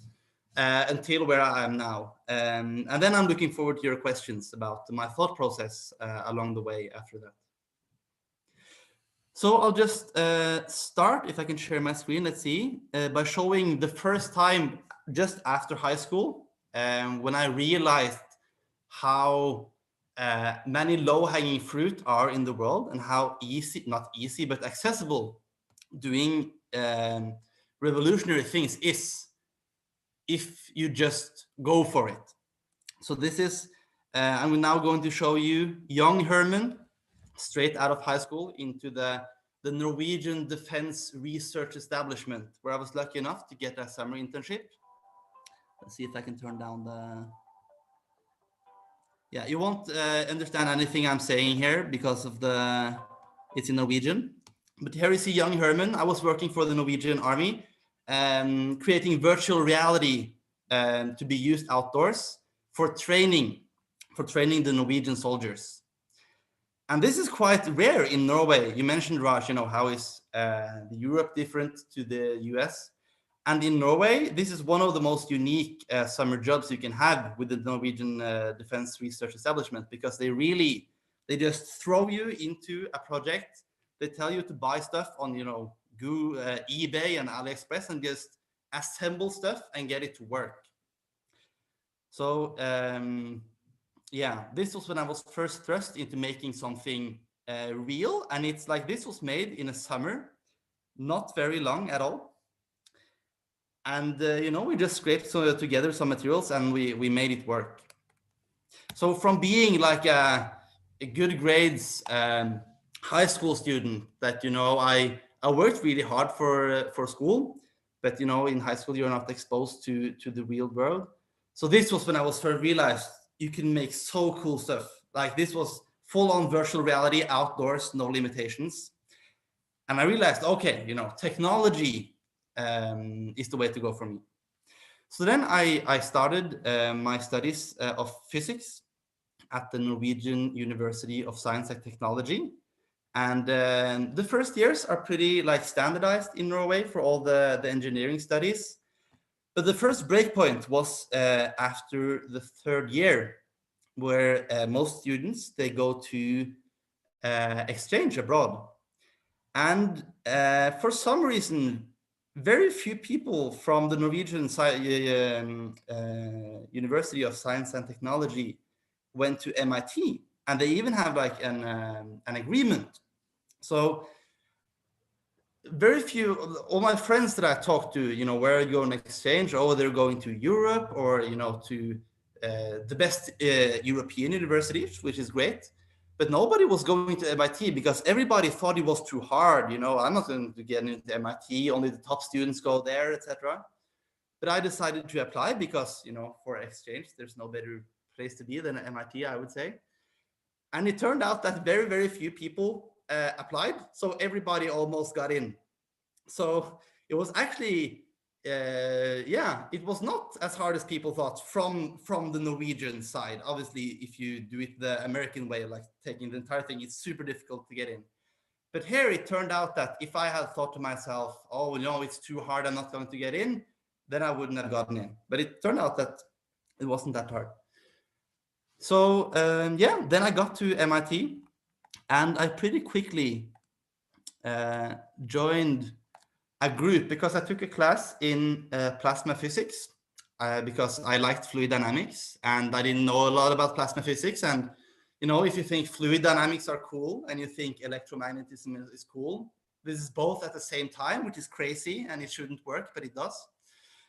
until where I am now. And then I'm looking forward to your questions about my thought process along the way after that. So I'll just start, if I can share my screen, let's see, by showing the first time just after high school, when I realized how many low-hanging fruit are in the world and how easy, not easy, but accessible doing revolutionary things is if you just go for it. So this is, I'm now going to show you young Herman, straight out of high school into the Norwegian Defense Research Establishment, where I was lucky enough to get a summer internship. Let's see if I can turn down the... Yeah, you won't understand anything I'm saying here because of it's in Norwegian. But here is a young Herman. I was working for the Norwegian Army, creating virtual reality to be used outdoors for training the Norwegian soldiers. And this is quite rare in Norway. You mentioned, Raj, how is Europe different to the US? And in Norway, this is one of the most unique summer jobs you can have with the Norwegian Defense Research Establishment, because they just throw you into a project. They tell you to buy stuff on, eBay and AliExpress and just assemble stuff and get it to work. So, yeah, this was when I was first thrust into making something real. And it's like this was made in a summer, not very long at all. And, we just scraped together some materials and we made it work. So from being like a good grades high school student that, I worked really hard for school, but, in high school, you're not exposed to the real world. So this was when I was first realized you can make so cool stuff. Like this was full on virtual reality, outdoors, no limitations. And I realized, okay, you know, technology is the way to go for me. So then I started my studies of physics at the Norwegian University of Science and Technology. And the first years are pretty like standardized in Norway for all the engineering studies. But the first breakpoint was after the third year, where most students, they go to exchange abroad. And for some reason, very few people from the Norwegian University of Science and Technology went to MIT, and they even have like an agreement. So very few, all my friends that I talked to, you know, where are you going on exchange? Oh, they're going to Europe, or, you know, to the best European universities, which is great. But nobody was going to MIT because everybody thought it was too hard. You know, I'm not going to get into MIT, only the top students go there, etc. But I decided to apply because, you know, for exchange, there's no better place to be than MIT, I would say. And it turned out that very, very few people applied. So everybody almost got in. So it was actually, yeah, it was not as hard as people thought from the Norwegian side. Obviously, if you do it the American way, like taking the entire thing, it's super difficult to get in. But here it turned out that if I had thought to myself, oh, no, it's too hard, I'm not going to get in, then I wouldn't have gotten in. But it turned out that it wasn't that hard. So yeah, then I got to MIT, and I pretty quickly joined a group because I took a class in plasma physics because I liked fluid dynamics, and I didn't know a lot about plasma physics. And you know, if you think fluid dynamics are cool and you think electromagnetism is cool, this is both at the same time, which is crazy and it shouldn't work, but it does.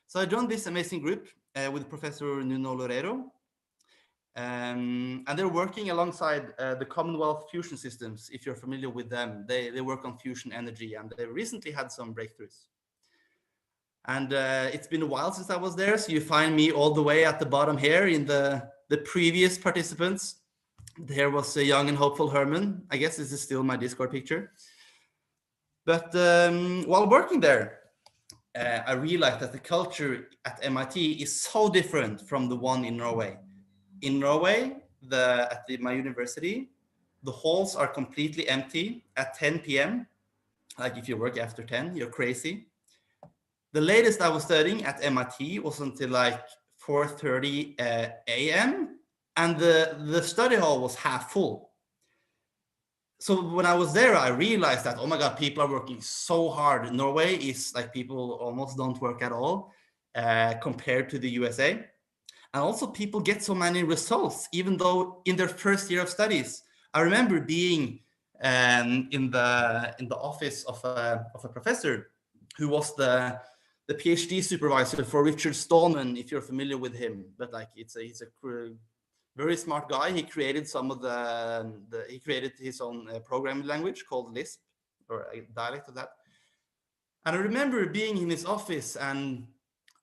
So I joined this amazing group with Professor Nuno Loureiro. And they're working alongside the Commonwealth fusion systems. If you're familiar with them, they work on fusion energy, and they recently had some breakthroughs. And it's been a while since I was there, so you find me all the way at the bottom here in the previous participants. There was a young and hopeful Herman. I guess this is still my Discord picture. But while working there, I realized that the culture at MIT is so different from the one in Norway. In Norway, at my university, the halls are completely empty at 10 p.m. Like if you work after 10, you're crazy. The latest I was studying at MIT was until like 4:30 a.m. and the study hall was half full. So when I was there, I realized that, oh my God, people are working so hard. Norway is like people almost don't work at all compared to the USA. And also people get so many results, even though in their first year of studies. I remember being in the office of a professor who was the PhD supervisor for Richard Stallman, if you're familiar with him. But like he's a very smart guy. He created some of he created his own programming language called Lisp, or a dialect of that. And I remember being in his office, and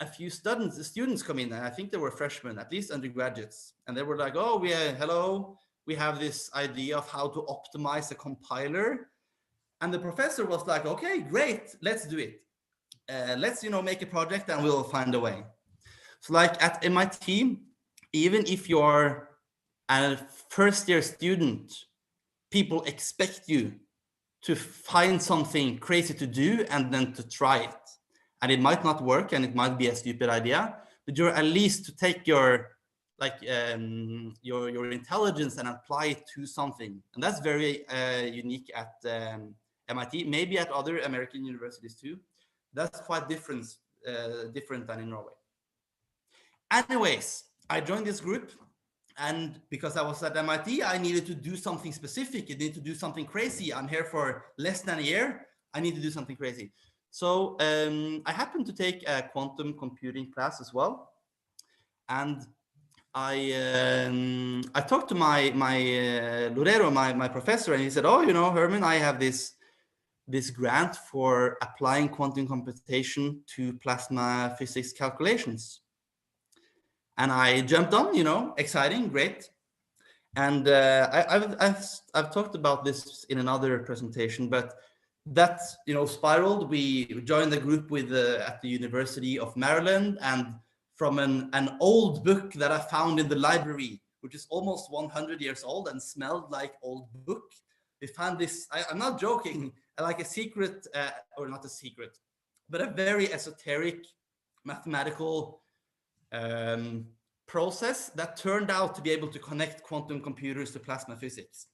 a few students come in, and I think they were freshmen, at least undergraduates, and they were like, oh, hello, we have this idea of how to optimize a compiler. And the professor was like, okay, great, let's do it. Let's make a project and we'll find a way. So like at MIT, even if you're a first year student, people expect you to find something crazy to do and then to try it. And it might not work, and it might be a stupid idea, but you're at least to take your intelligence and apply it to something. And that's very unique at MIT, maybe at other American universities too. That's quite different than in Norway. Anyways, I joined this group, and because I was at MIT, I needed to do something specific. I need to do something crazy. I'm here for less than a year. I need to do something crazy. So I happened to take a quantum computing class as well, and I talked to my Loureiro, my professor, and he said, "Oh, Herman, I have this grant for applying quantum computation to plasma physics calculations." And I jumped on, exciting, great. And I've talked about this in another presentation, but that spiraled. We joined the group with at the University of Maryland, and from an old book that I found in the library, which is almost 100 years old and smelled like old book. We found this, I'm not joking, like a secret, or not a secret, but a very esoteric mathematical process that turned out to be able to connect quantum computers to plasma physics,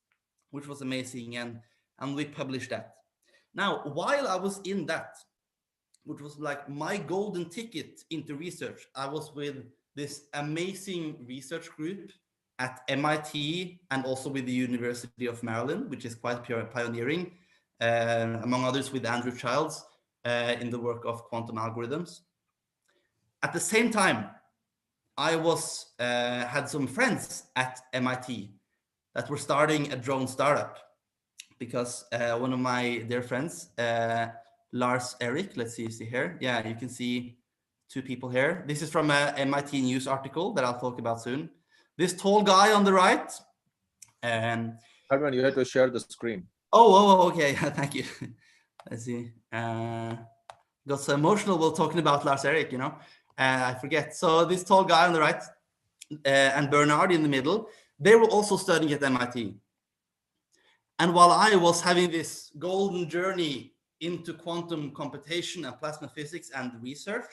which was amazing, and we published that. Now, while I was in that, which was like my golden ticket into research, I was with this amazing research group at MIT and also with the University of Maryland, which is quite pioneering, among others with Andrew Childs in the work of quantum algorithms. At the same time, I had some friends at MIT that were starting a drone startup, because one of my dear friends, Lars Erik, let's see here. Yeah, you can see two people here. This is from a MIT news article that I'll talk about soon. This tall guy on the right. Herman, you had to share the screen. Oh, okay. Thank you. Let's see. Got so emotional while talking about Lars Erik, I forget. So this tall guy on the right and Bernard in the middle, they were also studying at MIT. And while I was having this golden journey into quantum computation and plasma physics and research,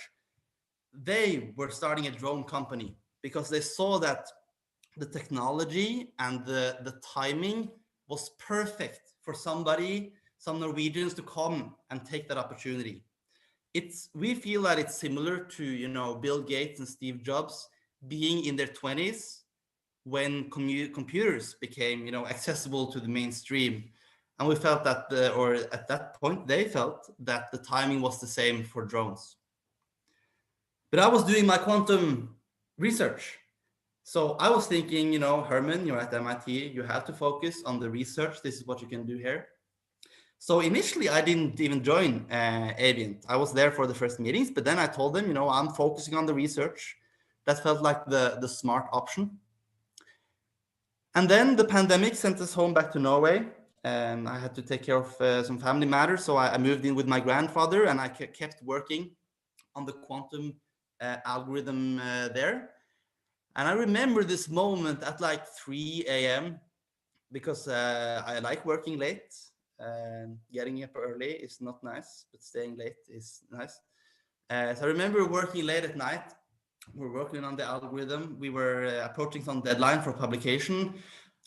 they were starting a drone company because they saw that the technology and the timing was perfect for some Norwegians to come and take that opportunity. We feel that it's similar to, Bill Gates and Steve Jobs being in their 20s when computers became, accessible to the mainstream. And we felt that, or at that point, they felt that the timing was the same for drones. But I was doing my quantum research. So I was thinking, Herman, you're at MIT, you have to focus on the research. This is what you can do here. So initially, I didn't even join Avian. I was there for the first meetings, but then I told them, I'm focusing on the research. That felt like the smart option. And then the pandemic sent us home back to Norway. I had to take care of some family matters. So I moved in with my grandfather, and I kept working on the quantum algorithm there. And I remember this moment at like 3 a.m. because I like working late. Getting up early is not nice, but staying late is nice. So I remember working late at night. We're working on the algorithm. We were approaching some deadline for publication.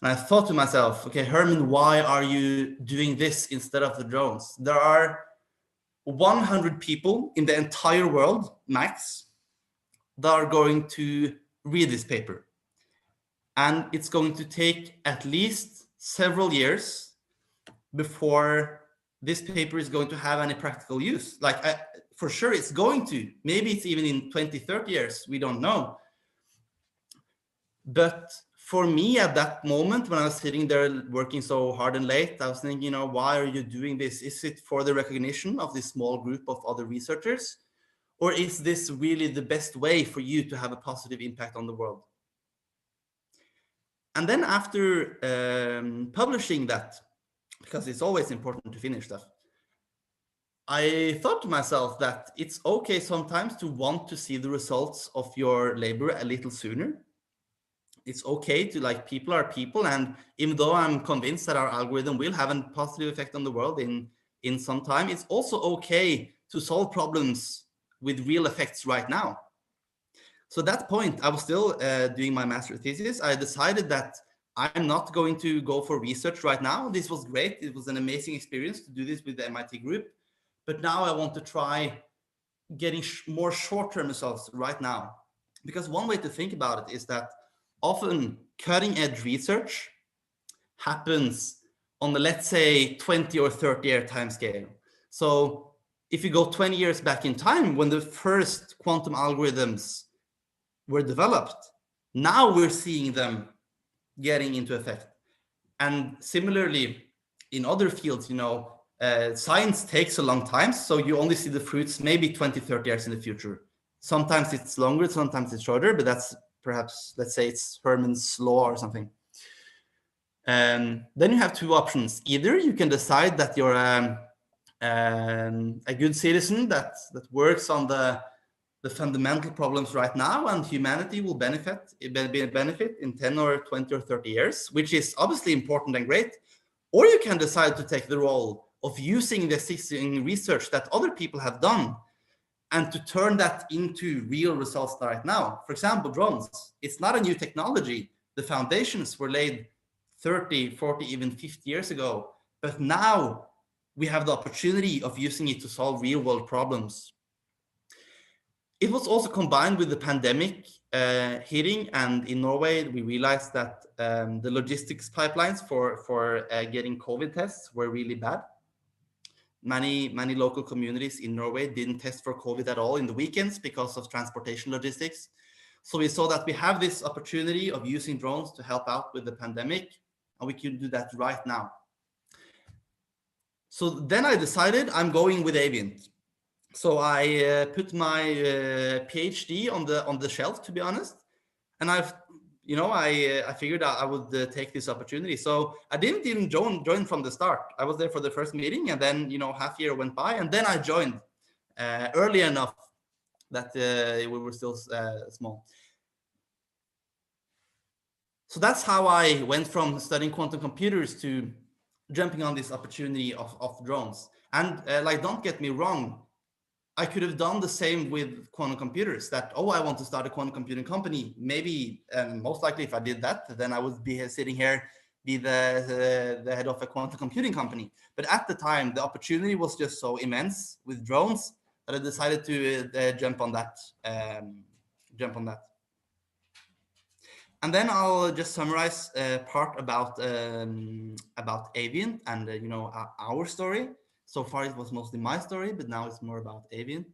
And I thought to myself, okay, Herman, why are you doing this instead of the drones? There are 100 people in the entire world, max, that are going to read this paper. And it's going to take at least several years before this paper is going to have any practical use. For sure it's going to. Maybe it's even in 20, 30 years. We don't know. But for me at that moment, when I was sitting there working so hard and late, I was thinking, why are you doing this? Is it for the recognition of this small group of other researchers? Or is this really the best way for you to have a positive impact on the world? And then after publishing that, because it's always important to finish stuff, I thought to myself that it's okay sometimes to want to see the results of your labor a little sooner. It's okay to people are people. And even though I'm convinced that our algorithm will have a positive effect on the world in some time, it's also okay to solve problems with real effects right now. So at that point, I was still doing my master thesis. I decided that I'm not going to go for research right now. This was great. It was an amazing experience to do this with the MIT group. But now I want to try getting more short-term results right now. Because one way to think about it is that often cutting-edge research happens on the, let's say, 20 or 30-year time scale. So if you go 20 years back in time, when the first quantum algorithms were developed, now we're seeing them getting into effect. And similarly, in other fields, science takes a long time. So you only see the fruits maybe 20, 30 years in the future. Sometimes it's longer, sometimes it's shorter, but that's perhaps, let's say it's Herman's law or something. Then you have two options. Either you can decide that you're a good citizen that works on the fundamental problems right now, and humanity will benefit in 10 or 20 or 30 years, which is obviously important and great. Or you can decide to take the role of using the existing research that other people have done and to turn that into real results right now. For example, drones. It's not a new technology. The foundations were laid 30, 40, even 50 years ago. But now we have the opportunity of using it to solve real world problems. It was also combined with the pandemic hitting, and in Norway, we realized that the logistics pipelines for getting COVID tests were really bad. Many local communities in Norway didn't test for COVID at all in the weekends because of transportation logistics. So we saw that we have this opportunity of using drones to help out with the pandemic, and we can do that right now. So then I decided I'm going with Avian. So I put my PhD on the shelf, to be honest, and I figured I would take this opportunity. So I didn't even join from the start. I was there for the first meeting, and then half year went by, and then I joined early enough that we were still small. So that's how I went from studying quantum computers to jumping on this opportunity of drones. And don't get me wrong, I could have done the same with quantum computers, that, I want to start a quantum computing company. Maybe, and most likely if I did that, then I would be sitting here, be the head of a quantum computing company. But at the time, the opportunity was just so immense with drones that I decided to jump on that. And then I'll just summarize part about Avian and our story. So far, it was mostly my story, but now it's more about Avian.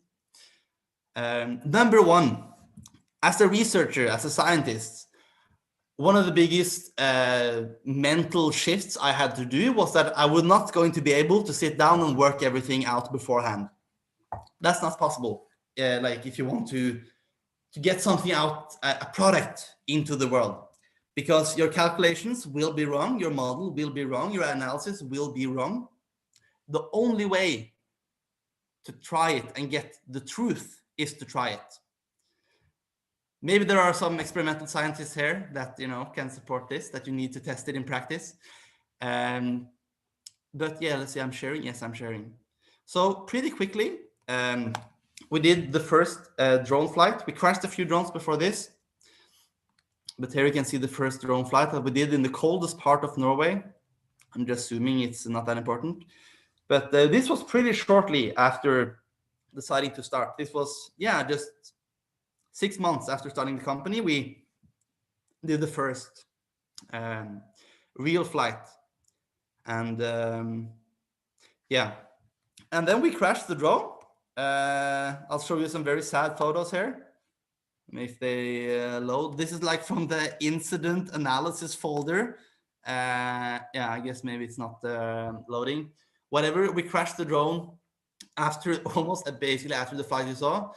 Number one, as a researcher, as a scientist, one of the biggest mental shifts I had to do was that I was not going to be able to sit down and work everything out beforehand. That's not possible. If you want to get something out, a product into the world, because your calculations will be wrong, your model will be wrong, your analysis will be wrong. The only way to try it and get the truth is to try it. Maybe there are some experimental scientists here that can support this, that you need to test it in practice. But yeah, let's see, I'm sharing. Yes, I'm sharing. So pretty quickly, we did the first drone flight. We crashed a few drones before this, but here you can see the first drone flight that we did in the coldest part of Norway. I'm just assuming it's not that important. But this was pretty shortly after deciding to start. This was, just 6 months after starting the company, we did the first real flight. And and then we crashed the drone. I'll show you some very sad photos here. If they load. This is from the incident analysis folder. I guess maybe it's not loading. Whatever, we crashed the drone after basically after the flight you saw,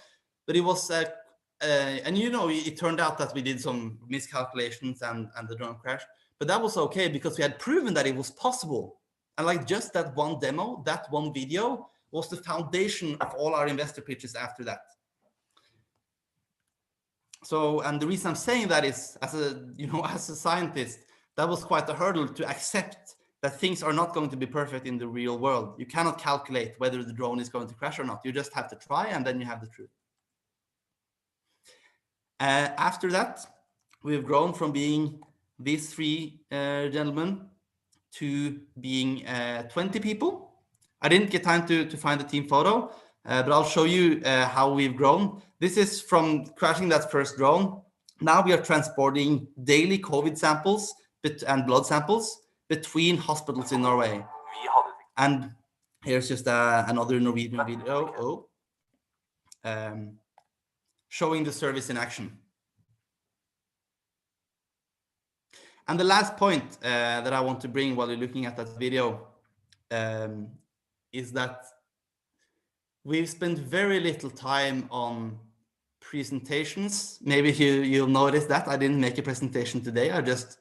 but it was and it turned out that we did some miscalculations and the drone crashed, but that was okay because we had proven that it was possible. And just that one demo, that one video was the foundation of all our investor pitches after that. So, and the reason I'm saying that is, as a scientist, that was quite a hurdle to accept that things are not going to be perfect in the real world. You cannot calculate whether the drone is going to crash or not. You just have to try, and then you have the truth. After that, we've grown from being these three gentlemen to being 20 people. I didn't get time to find the team photo, but I'll show you how we've grown. This is from crashing that first drone. Now we are transporting daily COVID samples and blood samples between hospitals in Norway. And here's just another Norwegian video showing the service in action. And the last point that I want to bring while you're looking at that video is that we've spent very little time on presentations. Maybe you'll notice that I didn't make a presentation today. I just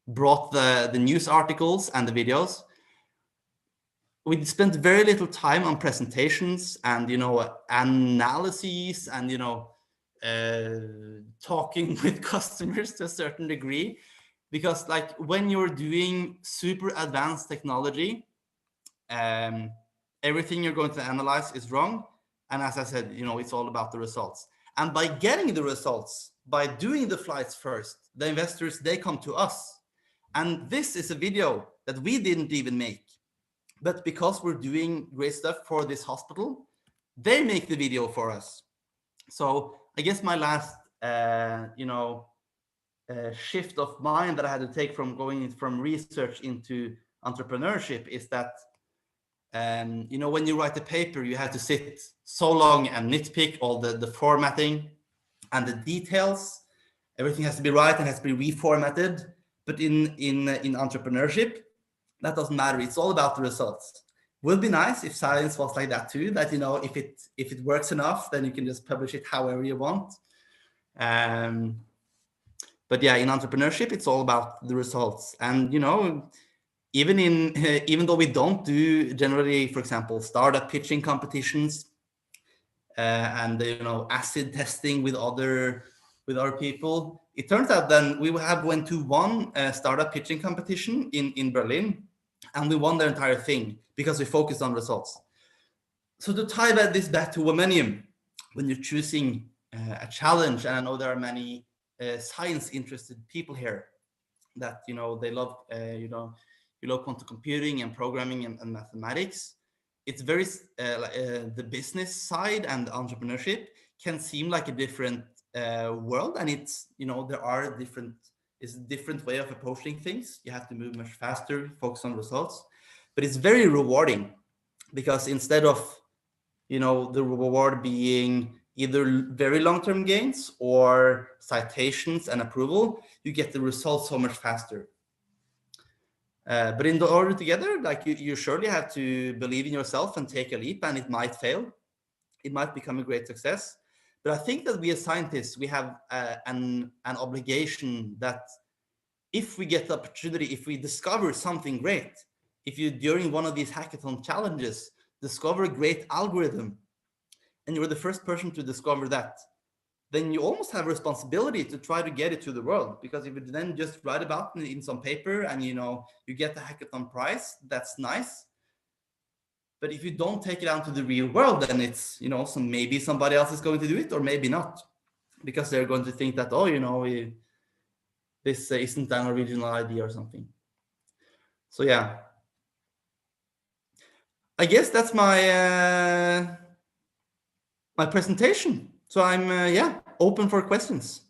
brought the news articles and the videos. We spent very little time on presentations and, you know, analyses and, you know, talking with customers to a certain degree, because like when you're doing super advanced technology, everything you're going to analyze is wrong. And as I said, you know, it's all about the results. And by getting the results, by doing the flights first, the investors, they come to us. And this is a video that we didn't even make. But because we're doing great stuff for this hospital, they make the video for us. So I guess my last, shift of mind that I had to take from going from research into entrepreneurship is that, you know, when you write a paper, you have to sit so long and nitpick all the formatting and the details. Everything has to be right and has to be reformatted. But in entrepreneurship, that doesn't matter. It's all about the results. Would be nice if science was like that too, that, you know, if it works enough, then you can just publish it however you want. But yeah, in entrepreneurship, it's all about the results. And, you know, even though we don't do generally, for example, startup pitching competitions and, you know, acid testing with other people, it turns out then we went to one startup pitching competition in Berlin, and we won the entire thing because we focused on results. So to tie this back to Womanium, when you're choosing a challenge, and I know there are many science interested people here that, you know, they love, you love quantum computing and programming and mathematics. It's very, the business side and entrepreneurship can seem like a different world. And it's, you know, it's a different way of approaching things. You have to move much faster, focus on results, but it's very rewarding because instead of, you know, the reward being either very long-term gains or citations and approval, you get the results so much faster. But in order together, like you surely have to believe in yourself and take a leap, and it might fail. It might become a great success. But I think that we as scientists, we have an obligation that if we get the opportunity, if we discover something great, if you during one of these hackathon challenges discover a great algorithm, and you're the first person to discover that, then you almost have a responsibility to try to get it to the world. Because if you then just write about it in some paper and, you know, you get the hackathon prize, that's nice. But if you don't take it out to the real world, then it's, you know, so maybe somebody else is going to do it, or maybe not, because they're going to think that, oh, you know, this isn't an original idea or something. So yeah, I guess that's my my presentation. So I'm open for questions.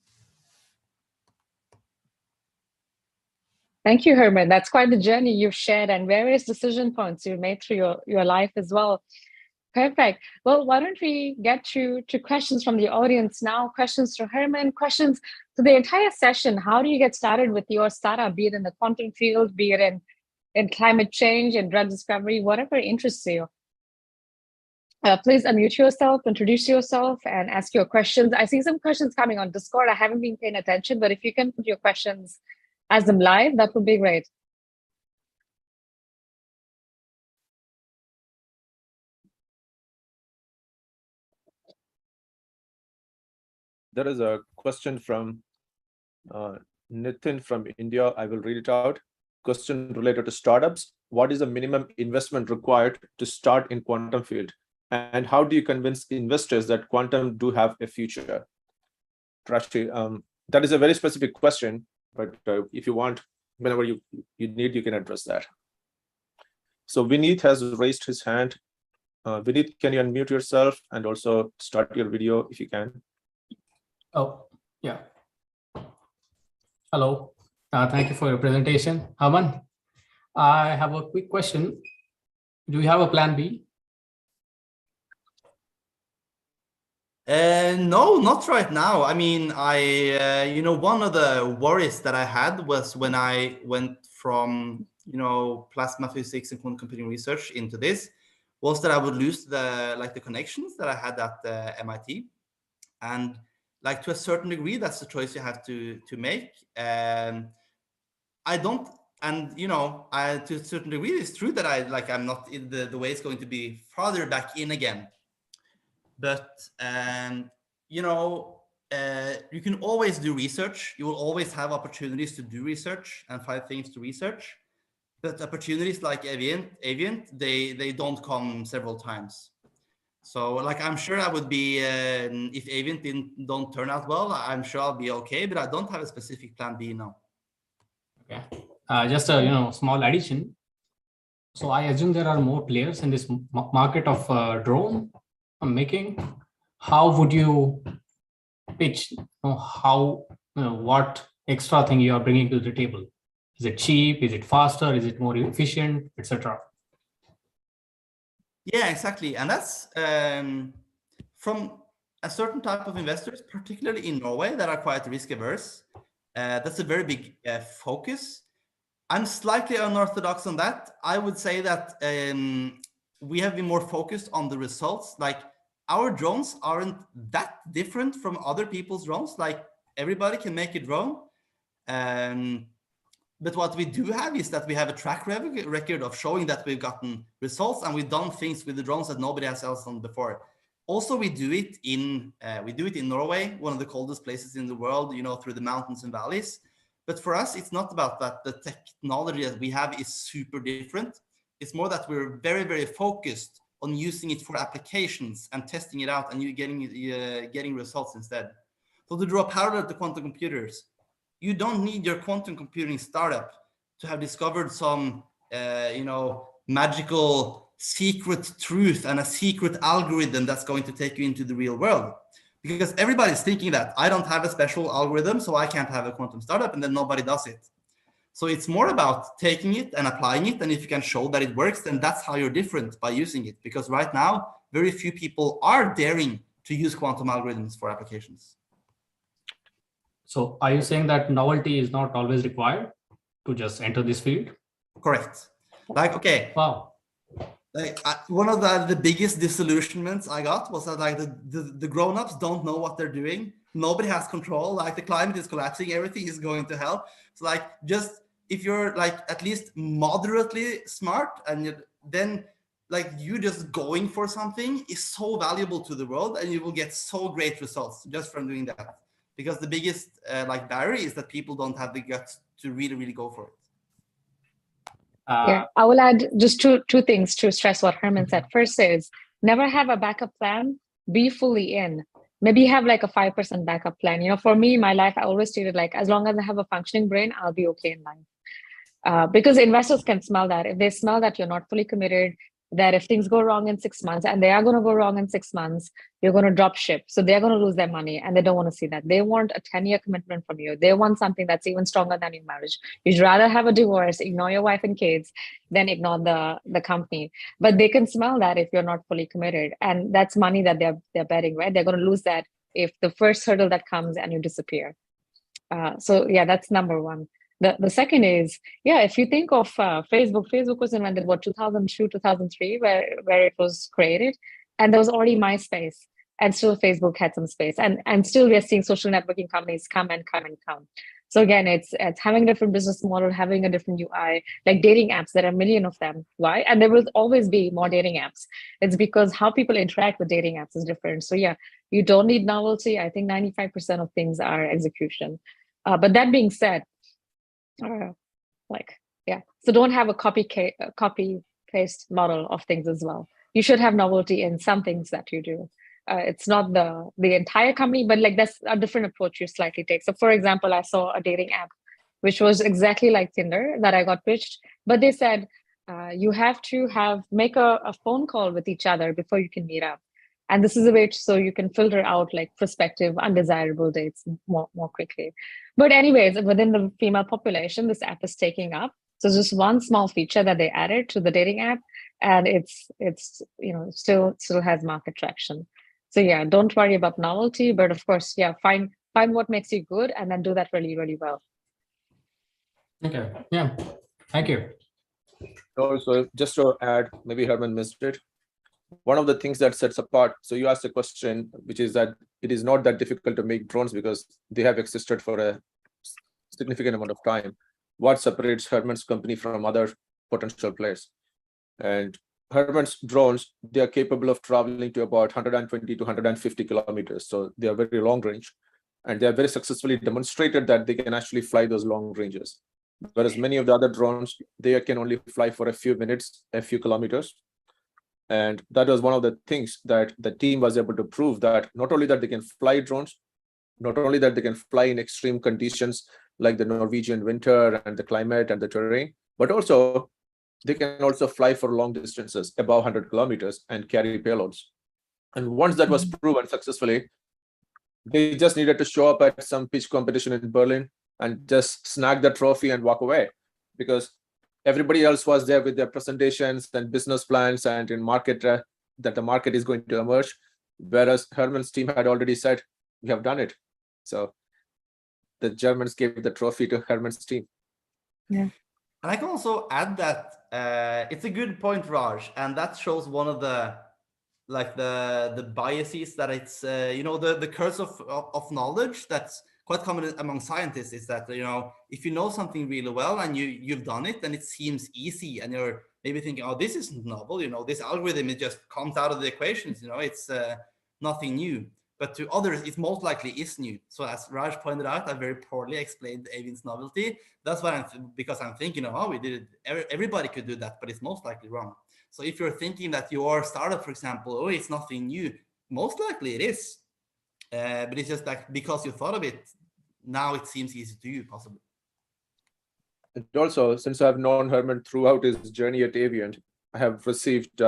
Thank you, Herman. That's quite the journey you've shared and various decision points you've made through your life as well. Perfect. Well, why don't we get to questions from the audience now? Questions to Herman, questions to the entire session. How do you get started with your startup, be it in the quantum field, be it in climate change and drug discovery, whatever interests you? Please unmute yourself, introduce yourself, and ask your questions. I see some questions coming on Discord. I haven't been paying attention, but if you can put your questions as them live, that would be great. There is a question from Nitin from India. I will read it out. Question related to startups. What is the minimum investment required to start in quantum field? And how do you convince investors that quantum do have a future? Trashi, that is a very specific question, but if you want, whenever you need, you can address that. So Vineet has raised his hand. Vineet, can you unmute yourself and also start your video if you can? Oh, yeah. Hello. Thank you for your presentation, Herman. I have a quick question. Do you have a plan B? No, not right now. I mean, you know, one of the worries that I had was when I went from, you know, plasma physics and quantum computing research into this, was that I would lose the connections that I had at MIT. And like to a certain degree, that's the choice you have to make. I don't, and you know, to a certain degree, it's true that I'm not in the way it's going to be farther back in again. But you know, you can always do research. You will always have opportunities to do research and find things to research. But opportunities like Avian, they don't come several times. So like, I'm sure I would be, if Avian don't turn out well, I'm sure I'll be okay, but I don't have a specific plan B now. Okay. Just a small addition. So I assume there are more players in this market of drone making. How would you pitch? What extra thing you are bringing to the table? Is it cheap? Is it faster? Is it more efficient, etc.? Yeah, exactly. And that's from a certain type of investors, particularly in Norway, that are quite risk averse. That's a very big focus. I'm slightly unorthodox on that. I would say that we have been more focused on the results. Like, our drones aren't that different from other people's drones. Like, everybody can make a drone. But what we do have is that we have a track record of showing that we've gotten results, and we've done things with the drones that nobody else done before. Also, we do it in Norway, one of the coldest places in the world, you know, through the mountains and valleys. But for us, it's not about that. The technology that we have is super different. It's more that we're very, very focused on using it for applications and testing it out, and you getting results instead. So to draw a parallel to quantum computers, you don't need your quantum computing startup to have discovered some, magical secret truth and a secret algorithm that's going to take you into the real world. Because everybody's thinking that I don't have a special algorithm, so I can't have a quantum startup, and then nobody does it. So it's more about taking it and applying it. And if you can show that it works, then that's how you're different, by using it. Because right now, very few people are daring to use quantum algorithms for applications. So are you saying that novelty is not always required to just enter this field? Correct. Like, okay. Wow. Like, one of the biggest disillusionments I got was that, like, the grown-ups don't know what they're doing. Nobody has control. Like, the climate is collapsing. Everything is going to hell. So, like, just if you're like at least moderately smart, and then like you just going for something is so valuable to the world, and you will get so great results just from doing that. Because the biggest barrier is that people don't have the guts to really, really go for it. Yeah, I will add just two things to stress what Herman said. First is, never have a backup plan, be fully in. Maybe have like a 5% backup plan. You know, for me, my life, I always treated like, as long as I have a functioning brain, I'll be okay in life. Because investors can smell that. If they smell that you're not fully committed, that if things go wrong in 6 months, and they are going to go wrong in 6 months, you're going to drop ship. So they're going to lose their money, and they don't want to see that. They want a 10-year commitment from you. They want something that's even stronger than your marriage. You'd rather have a divorce, ignore your wife and kids, than ignore the company. But they can smell that if you're not fully committed. And that's money that they're betting, right? They're going to lose that if the first hurdle that comes and you disappear. So yeah, that's number one. The second is, yeah, if you think of Facebook was invented, 2002, 2003, where it was created, and there was already MySpace, and still Facebook had some space, and still we are seeing social networking companies come. So again, it's having a different business model, having a different UI, like dating apps. There are a million of them. Why? And there will always be more dating apps. It's because how people interact with dating apps is different. So yeah, you don't need novelty. I think 95% of things are execution. But that being said, so don't have a copy paste model of things as well. You should have novelty in some things that you do. It's not the entire company, but like that's a different approach you slightly take. So for example, I saw a dating app which was exactly like Tinder that I got pitched, but they said you have to make a phone call with each other before you can meet up. And this is a way so you can filter out like prospective, undesirable dates more quickly. But anyways, within the female population, this app is taking up. So it's just one small feature that they added to the dating app, and it's still has market traction. So yeah, don't worry about novelty, but of course, yeah, find what makes you good, and then do that really, really well. Okay. Yeah. Thank you. Also, just to add, maybe Herman missed it. One of the things that sets apart, so you asked a question, which is that it is not that difficult to make drones because they have existed for a significant amount of time. What separates Herman's company from other potential players? And Herman's drones, they are capable of traveling to about 120 to 150 kilometers. So they are very long range, and they are very successfully demonstrated that they can actually fly those long ranges. Whereas many of the other drones, they can only fly for a few minutes, a few kilometers. And that was one of the things that the team was able to prove, that not only that they can fly drones, not only that they can fly in extreme conditions like the Norwegian winter and the climate and the terrain, but also they can also fly for long distances, above 100 kilometers, and carry payloads. And once that was proven successfully, they just needed to show up at some pitch competition in Berlin and just snag the trophy and walk away, because everybody else was there with their presentations and business plans and in market that the market is going to emerge, whereas Herman's team had already said, we have done it. So the Germans gave the trophy to Herman's team. Yeah. And I can also add that it's a good point, Raj, and that shows one of the biases that it's the curse of knowledge that's quite common among scientists, is that if you know something really well and you've done it, then it seems easy, and you're maybe thinking, oh, this isn't novel, this algorithm, it just comes out of the equations, it's nothing new. But to others, it most likely is new. So as Raj pointed out, I very poorly explained Avian's novelty. That's why because I'm thinking, oh, we did it. Everybody could do that, but it's most likely wrong. So if you're thinking that your startup, for example, oh, it's nothing new, most likely it is. But it's just like because you thought of it, now it seems easy to you, possibly. And also, since I've known Herman throughout his journey at Avian, I have received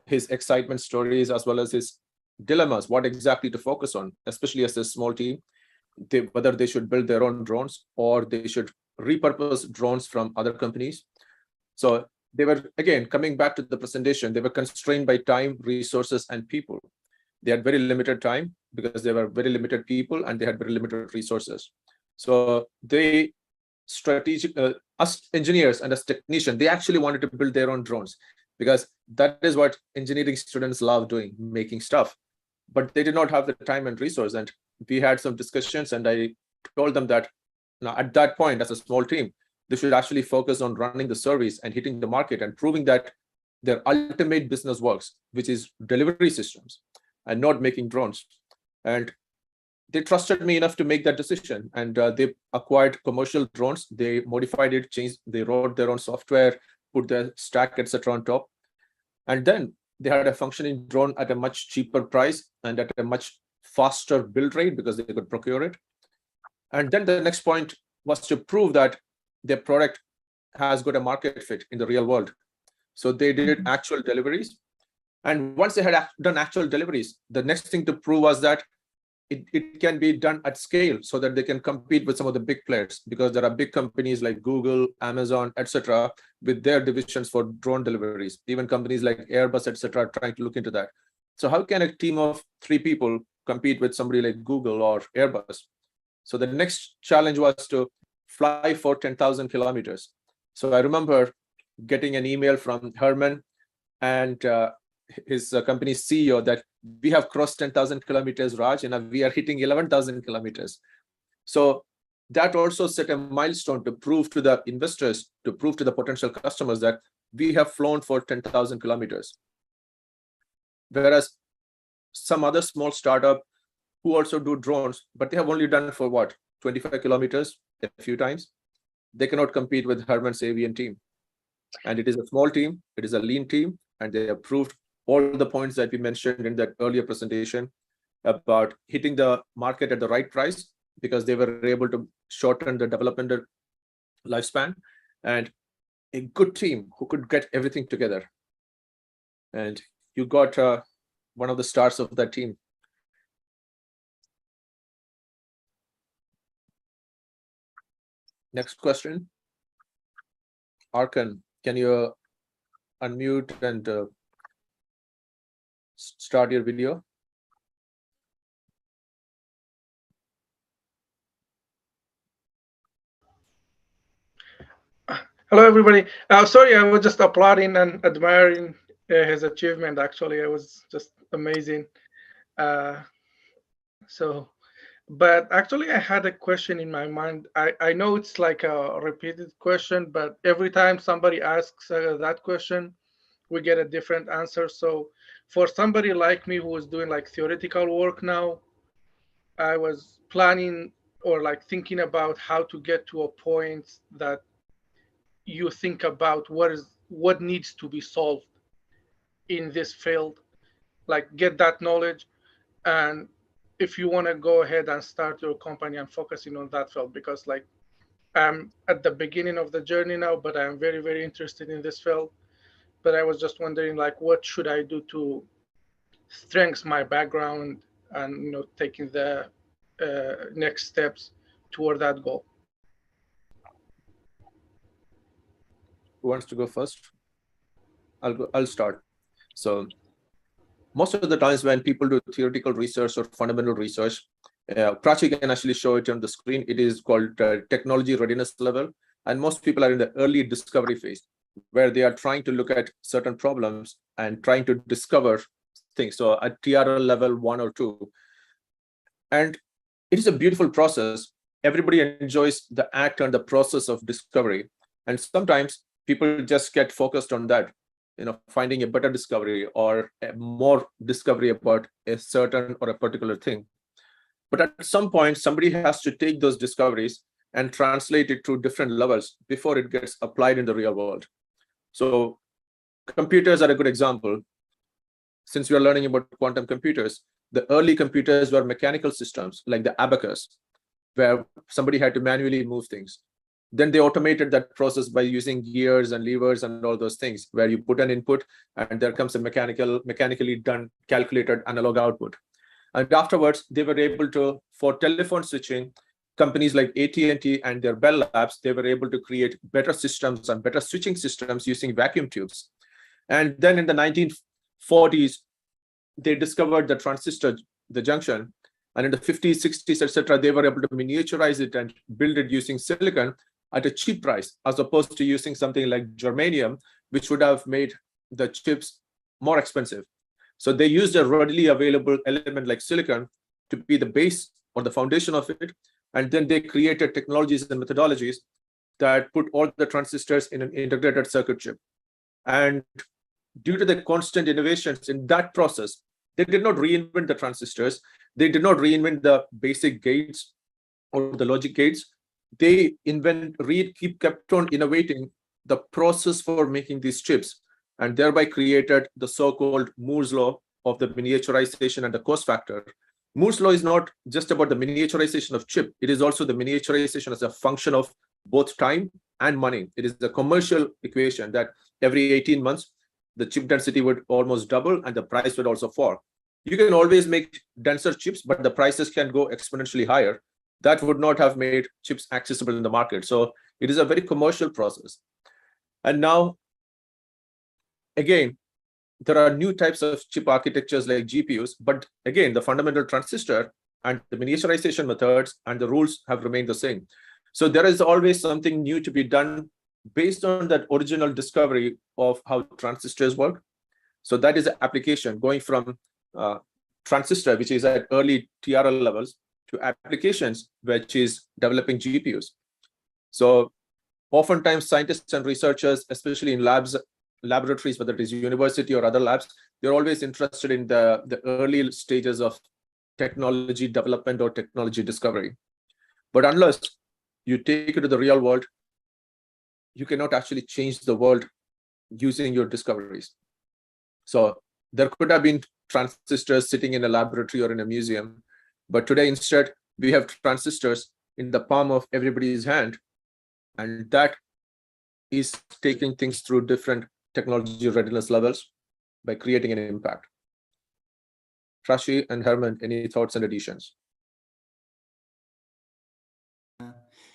his excitement stories as well as his dilemmas, what exactly to focus on, especially as a small team, whether they should build their own drones or they should repurpose drones from other companies. So they were, again, coming back to the presentation, they were constrained by time, resources, and people. They had very limited time because they were very limited people and they had very limited resources. So they us engineers and as technicians, they actually wanted to build their own drones because that is what engineering students love doing, making stuff. But they did not have the time and resource. And we had some discussions, and I told them that now at that point, as a small team, they should actually focus on running the service and hitting the market and proving that their ultimate business works, which is delivery systems and not making drones. And they trusted me enough to make that decision. And they acquired commercial drones. They modified it, changed, they wrote their own software, put their stack, etc. on top. And then they had a functioning drone at a much cheaper price and at a much faster build rate because they could procure it. And then the next point was to prove that their product has got a market fit in the real world. So they did actual deliveries. And once they had done actual deliveries, the next thing to prove was that it can be done at scale so that they can compete with some of the big players, because there are big companies like Google, Amazon, etc., with their divisions for drone deliveries. Even companies like Airbus, etc., are trying to look into that. So how can a team of 3 people compete with somebody like Google or Airbus? So the next challenge was to fly for 10,000 kilometers. So I remember getting an email from Herman and his company's CEO that we have crossed 10,000 kilometers, Raj, and we are hitting 11,000 kilometers. So that also set a milestone to prove to the investors, to prove to the potential customers that we have flown for 10,000 kilometers. Whereas some other small startup who also do drones, but they have only done for what, 25 kilometers a few times, they cannot compete with Herman's Avian team. And it is a small team, it is a lean team, and they have proved all the points that we mentioned in that earlier presentation about hitting the market at the right price, because they were able to shorten the development lifespan, and a good team who could get everything together. And you got one of the stars of that team. Next question. Arkan, can you unmute and start your video? Hello, everybody. Sorry, I was just applauding and admiring his achievement. Actually, it was just amazing. So, but actually, I had a question in my mind. I know it's like a repeated question, but every time somebody asks that question, we get a different answer. So, for somebody like me who is doing like theoretical work now, I was planning or like thinking about how to get to a point that you think about what needs to be solved in this field, like get that knowledge. And if you want to go ahead and start your company and focusing on that field, because like I'm at the beginning of the journey now, but I'm very, very interested in this field. But I was just wondering, like, what should I do to strengthen my background and, taking the next steps toward that goal? Who wants to go first? I'll start. So most of the times when people do theoretical research or fundamental research, Prachi can actually show it on the screen. It is called technology readiness level. And most people are in the early discovery phase, where they are trying to look at certain problems and trying to discover things. So at TRL level 1 or 2. And it is a beautiful process. Everybody enjoys the act and the process of discovery. And sometimes people just get focused on that, finding a better discovery or a more discovery about a certain or a particular thing. But at some point, somebody has to take those discoveries and translate it to different levels before it gets applied in the real world. So computers are a good example. Since we are learning about quantum computers, the early computers were mechanical systems like the abacus, where somebody had to manually move things. Then they automated that process by using gears and levers and all those things, where you put an input and there comes a mechanically done calculated analog output. And afterwards, they were able to, for telephone switching, companies like AT&T and their Bell Labs, they were able to create better systems and better switching systems using vacuum tubes. And then in the 1940s, they discovered the transistor, the junction. And in the 50s, 60s, etc., they were able to miniaturize it and build it using silicon at a cheap price, as opposed to using something like germanium, which would have made the chips more expensive. So they used a readily available element like silicon to be the base or the foundation of it. And then they created technologies and methodologies that put all the transistors in an integrated circuit chip. And due to the constant innovations in that process, they did not reinvent the transistors. They did not reinvent the basic gates or the logic gates. They kept on innovating the process for making these chips, and thereby created the so-called Moore's law of the miniaturization and the cost factor. Moore's law is not just about the miniaturization of chip. It is also the miniaturization as a function of both time and money. It is the commercial equation that every 18 months, the chip density would almost double and the price would also fall. You can always make denser chips, but the prices can go exponentially higher. That would not have made chips accessible in the market. So it is a very commercial process. And now, again, there are new types of chip architectures like GPUs, but again, the fundamental transistor and the miniaturization methods and the rules have remained the same. So there is always something new to be done based on that original discovery of how transistors work. So that is the application, going from transistor, which is at early TRL levels, to applications, which is developing GPUs. So oftentimes scientists and researchers, especially in laboratories, whether it is university or other labs, they're always interested in the early stages of technology development or technology discovery. But unless you take it to the real world, you cannot actually change the world using your discoveries. So there could have been transistors sitting in a laboratory or in a museum, but today instead we have transistors in the palm of everybody's hand, and that is taking things through different technology readiness levels by creating an impact. Prachi and Herman, any thoughts and additions?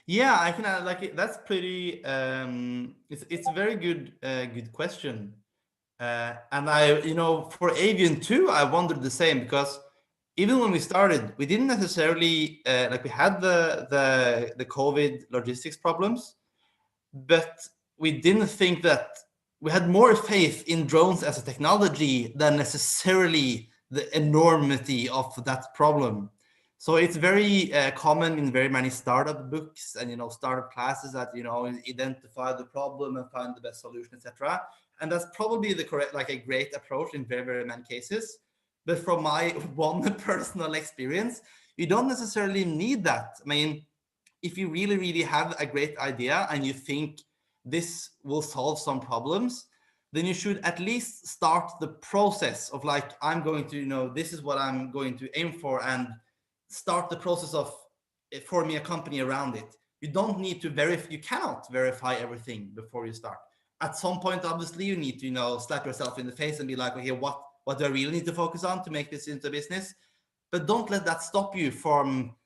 Yeah, I can like it. That's pretty. It's a very good question. And for Avian too, I wondered the same, because even when we started, we didn't necessarily we had the COVID logistics problems, but we didn't think that we had more faith in drones as a technology than necessarily the enormity of that problem. So it's very common in very many startup books and startup classes that identify the problem and find the best solution, etc. And that's probably the correct, like a great approach in very, very many cases. But from my one personal experience, you don't necessarily need that. I mean, if you really, really have a great idea and you think this will solve some problems, then you should at least start the process of like, I'm going to, this is what I'm going to aim for, and start the process of forming a company around it. You don't need to verify, you cannot verify everything before you start. At some point, obviously, you need to, slap yourself in the face and be like, okay, what do I really need to focus on to make this into business? But don't let that stop you from,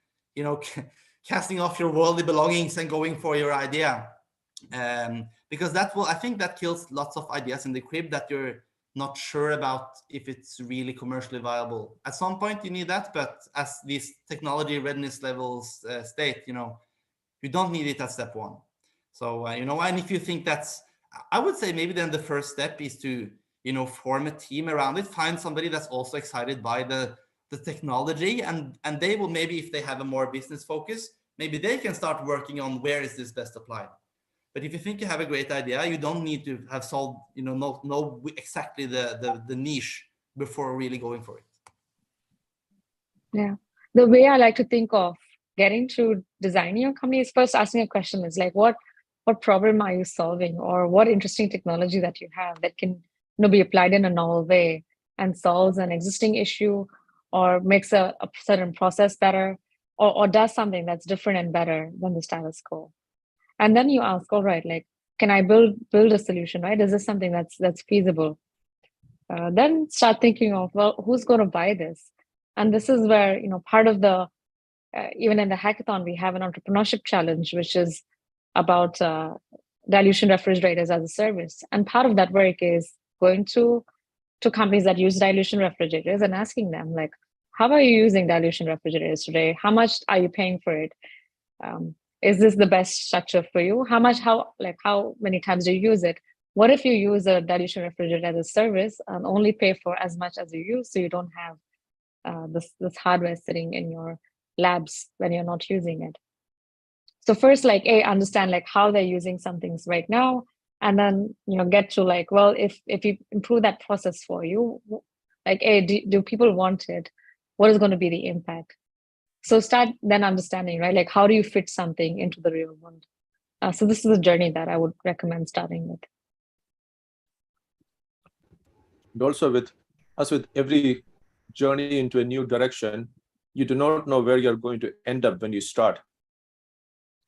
casting off your worldly belongings and going for your idea. Because I think that kills lots of ideas in the crib that you're not sure about if it's really commercially viable. At some point you need that, but as these technology readiness levels state, you don't need it at step one. So, and if you think I would say maybe then the first step is to, form a team around it, find somebody that's also excited by the technology, and they will, maybe if they have a more business focus, maybe they can start working on where is this best applied. But if you think you have a great idea, you don't need to have solved, know exactly the niche before really going for it. Yeah. The way I like to think of getting to designing your company is first asking a question is like, what problem are you solving, or what interesting technology that you have that can be applied in a novel way and solves an existing issue, or makes a certain process better, or does something that's different and better than the status quo. And then you ask, all right, like, can I build a solution, right? Is this something that's feasible? Then start thinking of, well, who's going to buy this? And this is where, part of the, even in the hackathon, we have an entrepreneurship challenge, which is about dilution refrigerators as a service. And part of that work is going to companies that use dilution refrigerators and asking them, like, how are you using dilution refrigerators today? How much are you paying for it? Is this the best structure for you? How many times do you use it? What if you use a dilution refrigerator as a service and only pay for as much as you use, so you don't have this hardware sitting in your labs when you're not using it? So first, understand how they're using some things right now, and then get to well, if you improve that process for you, do people want it? What is going to be the impact? So start then understanding, right? How do you fit something into the real world? So this is a journey that I would recommend starting with. And also with every journey into a new direction, you do not know where you're going to end up when you start.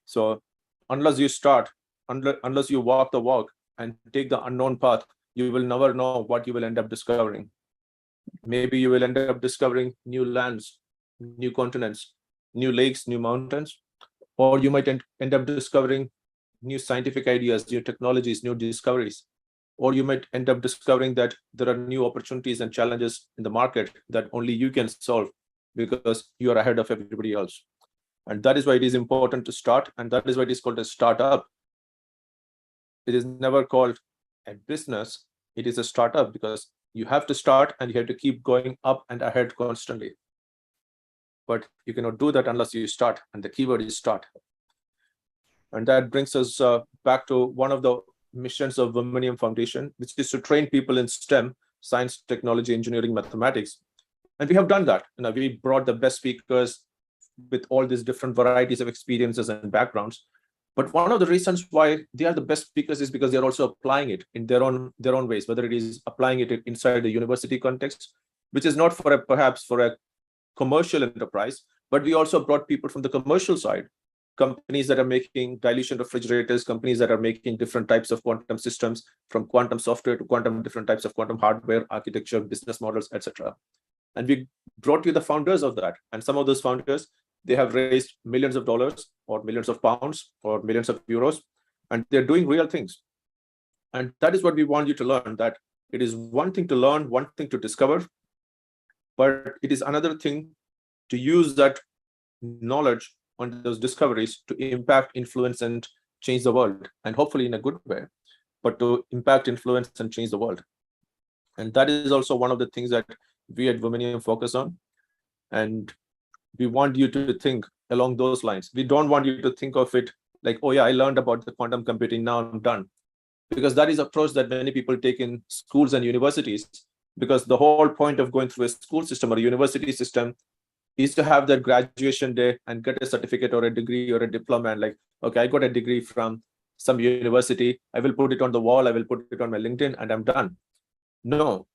So unless you start, unless you walk the walk and take the unknown path, you will never know what you will end up discovering. Maybe you will end up discovering new lands, new continents, new lakes, new mountains, or you might end up discovering new scientific ideas, new technologies, new discoveries, or you might end up discovering that there are new opportunities and challenges in the market that only you can solve because you are ahead of everybody else. And that is why it is important to start, and that is why it is called a startup. It is never called a business, it is a startup, because you have to start and you have to keep going up and ahead constantly. But you cannot do that unless you start, and the keyword is start. And that brings us back to one of the missions of Womanium Foundation, which is to train people in STEM, science, technology, engineering, mathematics. And we have done that. We brought the best speakers with all these different varieties of experiences and backgrounds. But one of the reasons why they are the best speakers is because they're also applying it in their own ways, whether it is applying it inside the university context, which is not perhaps for a commercial enterprise, but we also brought people from the commercial side, companies that are making dilution refrigerators, companies that are making different types of quantum systems, from quantum software to different types of quantum hardware, architecture, business models, etc. And we brought you the founders of that. And some of those founders, they have raised millions of dollars or millions of pounds or millions of euros, and they're doing real things. And that is what we want you to learn, that it is one thing to learn, one thing to discover, but it is another thing to use that knowledge on those discoveries to impact, influence, and change the world, and hopefully in a good way, but to impact, influence, and change the world. And that is also one of the things that we at Womanium focus on. And We want you to think along those lines. We don't want you to think of it like, oh yeah, I learned about the quantum computing, now I'm done. Because that is an approach that many people take in schools and universities, because the whole point of going through a school system or a university system is to have that graduation day and get a certificate or a degree or a diploma, and like, okay, I got a degree from some university, I will put it on the wall, I will put it on my LinkedIn, and I'm done. No,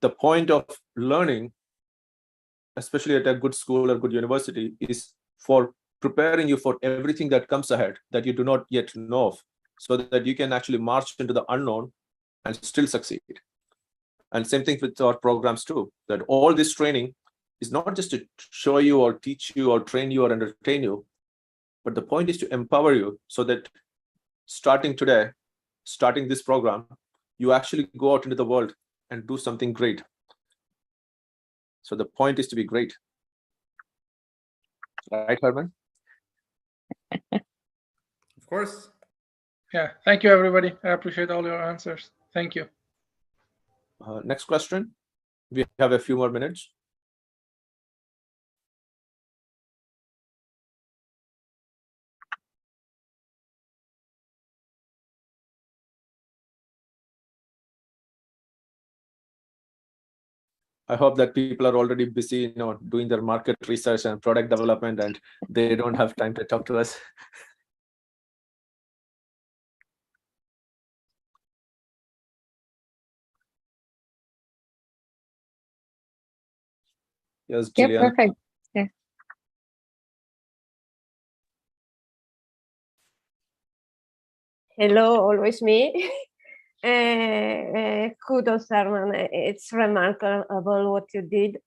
the point of learning, especially at a good school or good university, is for preparing you for everything that comes ahead that you do not yet know of, so that you can actually march into the unknown and still succeed. And same thing with our programs too, that all this training is not just to show you or teach you or train you or entertain you, but the point is to empower you so that starting today, starting this program, you actually go out into the world and do something great. So the point is to be great. Right, Herman? Of course. Yeah, thank you, everybody. I appreciate all your answers. Thank you. Next question. We have a few more minutes. I hope that people are already busy, doing their market research and product development, and they don't have time to talk to us. Yes, Yeah, Jillian. perfect. Yeah. Hello, always me. Kudos, Herman. It's remarkable what you did.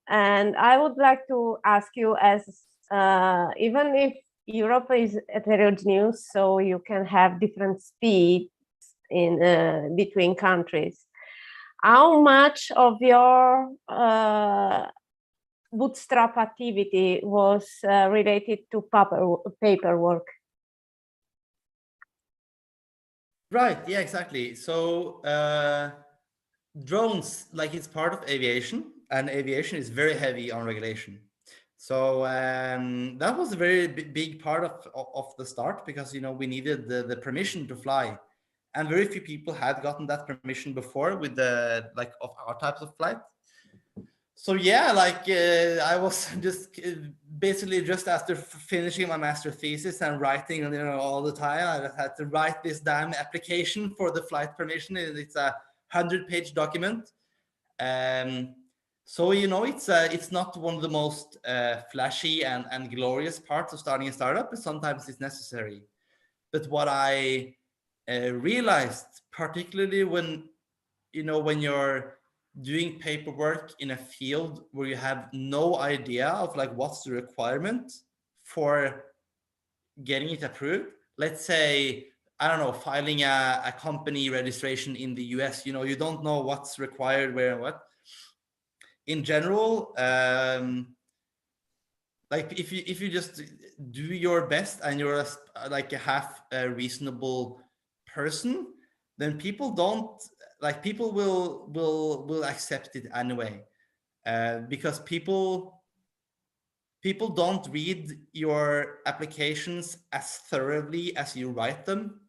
And I would like to ask you, as even if Europe is heterogeneous, so you can have different speeds in between countries, how much of your bootstrap activity was related to paperwork? Right. Yeah, exactly. So drones, like, it's part of aviation, and aviation is very heavy on regulation. So that was a very big part of the start, because we needed the permission to fly, and very few people had gotten that permission before with the of our types of flight. So yeah, I was basically just after finishing my master thesis and writing, all the time, I just had to write this damn application for the flight permission. It's a 100-page document. So it's not one of the most flashy and glorious parts of starting a startup, but sometimes it's necessary. But what I realized, particularly when you're doing paperwork in a field where you have no idea of what's the requirement for getting it approved. Let's say, I don't know, filing a company registration in the US, you don't know what's required, where and what. In general, if you just do your best and you're a half a reasonable person, then people will accept it anyway, because people don't read your applications as thoroughly as you write them.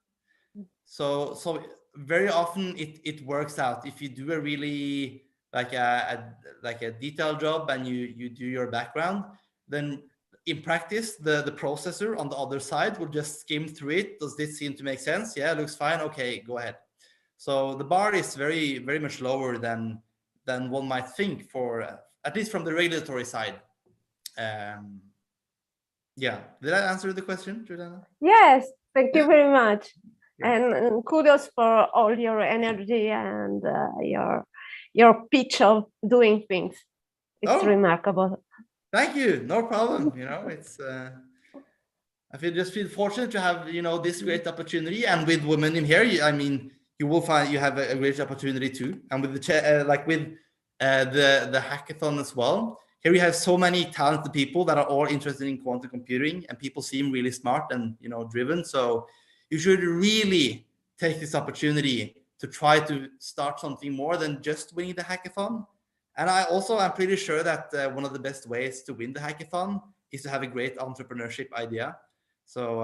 So very often it works out if you do a really a detailed job and you do your background. Then in practice, the processor on the other side will just skim through it. Does this seem to make sense? Yeah, looks fine. Okay, go ahead. So the bar is very, very much lower than one might think, for at least from the regulatory side. Yeah, did I answer the question, Juliana? Yes, thank you very much. Yeah. And kudos for all your energy and your pitch of doing things. It's remarkable. Thank you. No problem. It's I feel fortunate to have this great opportunity, and with Womanium here, you will find you have a great opportunity too, and with the the hackathon as well. Here we have so many talented people that are all interested in quantum computing, and people seem really smart and driven. So you should really take this opportunity to try to start something more than just winning the hackathon, And I'm pretty sure that one of the best ways to win the hackathon is to have a great entrepreneurship idea. So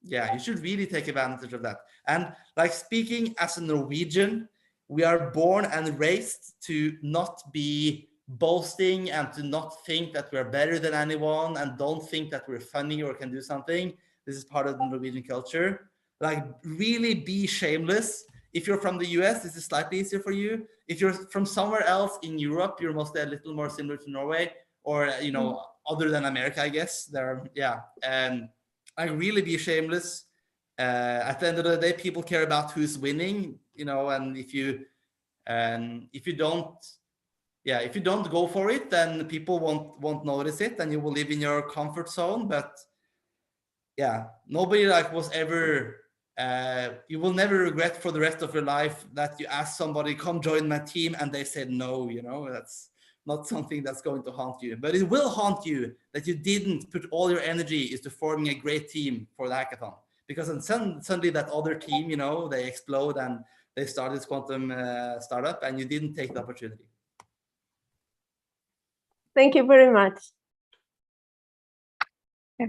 yeah, you should really take advantage of that. And like, speaking as a Norwegian, we are born and raised to not be boasting and to not think that we're better than anyone and don't think that we're funny or can do something. This is part of the Norwegian culture. Like, really be shameless. If you're from the US, this is slightly easier for you. If you're from somewhere else in Europe, you're mostly a little more similar to Norway, or, you know, other than America, I guess. Yeah. And I really be shameless. At the end of the day, people care about who's winning, you know, and if you don't go for it, then people won't notice it, and you will live in your comfort zone. But yeah, nobody like was ever. You will never regret for the rest of your life that you asked somebody, come join my team, and they said no. You know, that's not something that's going to haunt you. But it will haunt you that you didn't put all your energy into forming a great team for the hackathon. Because then suddenly that other team, you know, they explode and they start this quantum startup, and you didn't take the opportunity. Thank you very much. Yeah.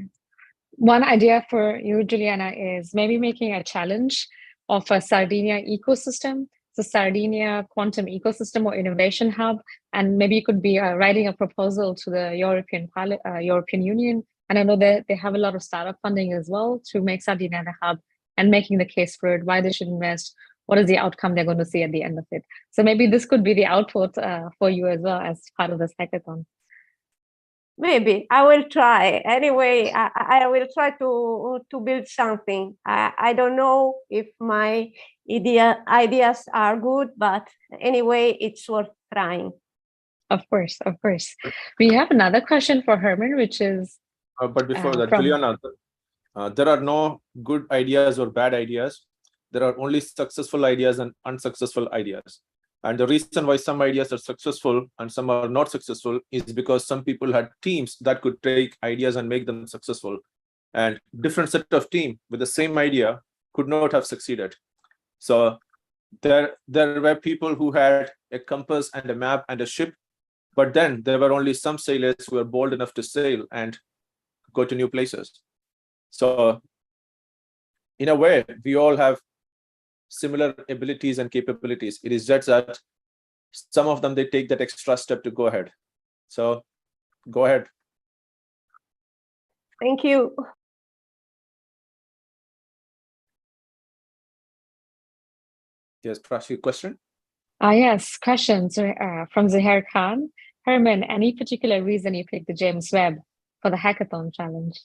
One idea for you, Juliana, is maybe making a challenge of a Sardinia ecosystem. The Sardinia Quantum Ecosystem or Innovation Hub, and maybe you could be writing a proposal to the European Union. And I know that they have a lot of startup funding as well to make Sardinia the hub, and making the case for it, why they should invest, what is the outcome they're going to see at the end of it. So maybe this could be the output for you as well as part of this hackathon. Maybe I will try. Anyway, I will try to build something. I don't know if my ideas are good, but anyway, it's worth trying. Of course, of course. We have another question for Herman, which is. But before that, Juliana, there are no good ideas or bad ideas. There are only successful ideas and unsuccessful ideas. And the reason why some ideas are successful and some are not successful is because some people had teams that could take ideas and make them successful. And different set of team with the same idea could not have succeeded. So there were people who had a compass and a map and a ship, but then there were only some sailors who were bold enough to sail and go to new places. So in a way, we all have similar abilities and capabilities. It is just that some of them, they take that extra step to go ahead. So go ahead. Thank you. Yes, Prash, your question? Yes, questions from Zahir Khan. Herman, any particular reason you picked the James Webb for the hackathon challenge?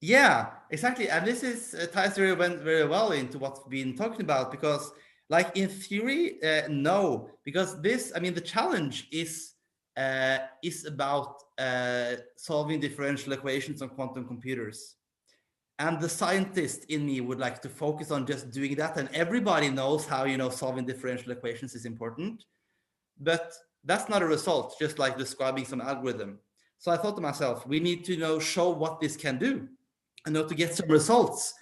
Yeah, exactly. And this is ties very well into what we've been talking about, because like in theory, no, because this, I mean, the challenge is about solving differential equations on quantum computers. And the scientist in me would like to focus on just doing that. And everybody knows how, you know, solving differential equations is important, but that's not a result, just like describing some algorithm. So I thought to myself, we need to, you know, show what this can do, and to get some results.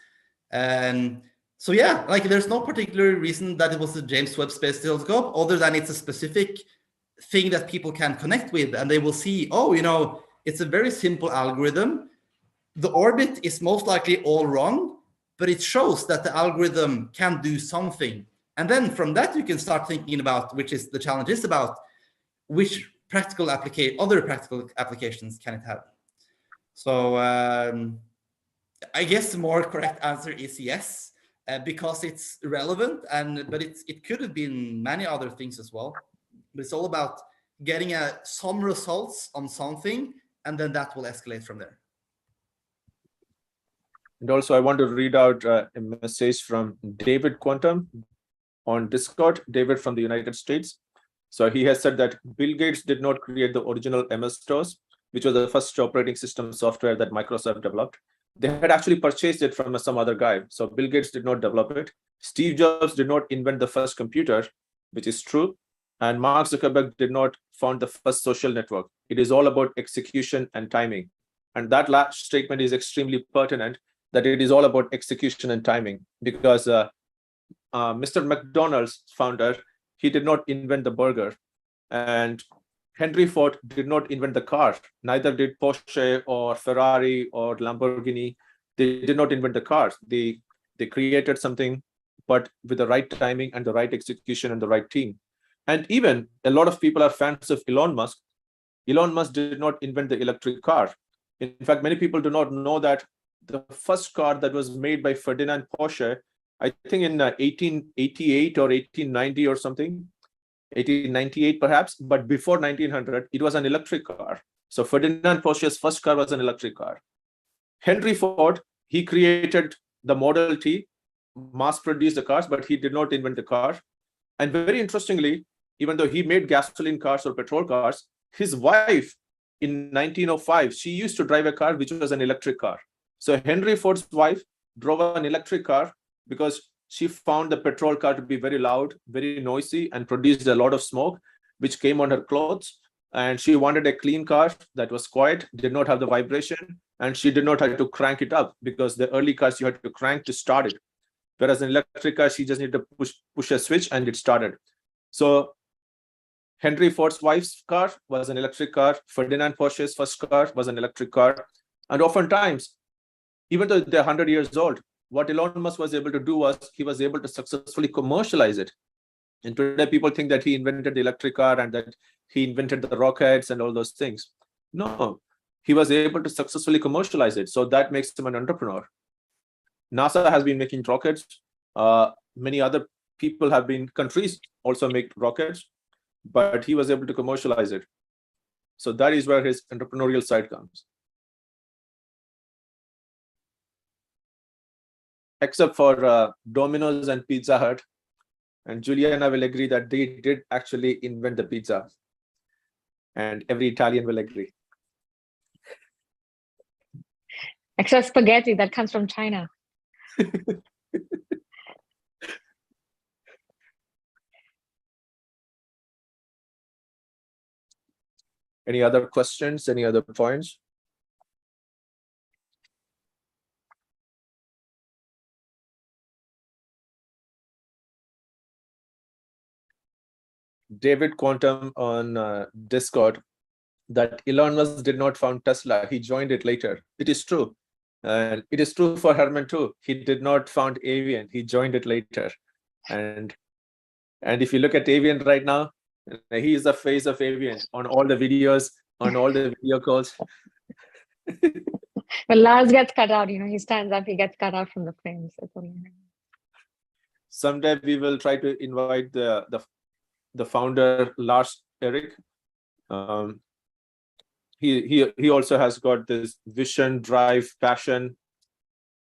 And so, yeah, like there's no particular reason that it was the James Webb Space Telescope, other than it's a specific thing that people can connect with, and they will see, oh, you know, it's a very simple algorithm. The orbit is most likely all wrong, but it shows that the algorithm can do something. And then from that, you can start thinking about, which is the challenge is about, which other practical applications can it have? So, I guess the more correct answer is yes, because it's relevant, but it could have been many other things as well. But it's all about getting some results on something, and then that will escalate from there. And also, I want to read out a message from David Quantum on Discord, David from the United States. So he has said that Bill Gates did not create the original MS-DOS, which was the first operating system software that Microsoft developed. They had actually purchased it from some other guy. So Bill Gates did not develop it. Steve Jobs did not invent the first computer, which is true. And Mark Zuckerberg did not found the first social network. It is all about execution and timing. And that last statement is extremely pertinent, that it is all about execution and timing, because Mr. McDonald's founder, he did not invent the burger. And Henry Ford did not invent the car. Neither did Porsche or Ferrari or Lamborghini. They did not invent the cars. They created something, but with the right timing and the right execution and the right team. And even a lot of people are fans of Elon Musk. Elon Musk did not invent the electric car. In fact, many people do not know that the first car that was made by Ferdinand Porsche, I think in 1888 or 1890 or something, 1898 perhaps, but before 1900, it was an electric car. So Ferdinand Porsche's first car was an electric car. Henry Ford, he created the Model T, mass-produced the cars, but he did not invent the car. And very interestingly, even though he made gasoline cars or petrol cars, his wife in 1905, she used to drive a car which was an electric car. So Henry Ford's wife drove an electric car because she found the petrol car to be very loud, very noisy, and produced a lot of smoke, which came on her clothes. And she wanted a clean car that was quiet, did not have the vibration, and she did not have to crank it up, because the early cars you had to crank to start it. Whereas an electric car, she just needed to push a switch and it started. So Henry Ford's wife's car was an electric car. Ferdinand Porsche's first car was an electric car. And oftentimes, even though they're 100 years old, what Elon Musk was able to do was he was able to successfully commercialize it. And today people think that he invented the electric car and that he invented the rockets and all those things. No, he was able to successfully commercialize it. So that makes him an entrepreneur. NASA has been making rockets. Many other people have been, countries also make rockets, but he was able to commercialize it. So that is where his entrepreneurial side comes. Except for Domino's and Pizza Hut. And Juliana will agree that they did actually invent the pizza. And every Italian will agree. Except spaghetti, that comes from China. Any other questions? Any other points? David Quantum on Discord, that Elon Musk did not found Tesla. He joined it later. It is true. And it is true for Herman too. He did not found Avian. He joined it later. And if you look at Avian right now, he is the face of Avian on all the videos, on all the video calls. When Lars gets cut out, he stands up, he gets cut out from the frames. Someday we will try to invite the founder, Lars Eric. He also has got this vision, drive, passion,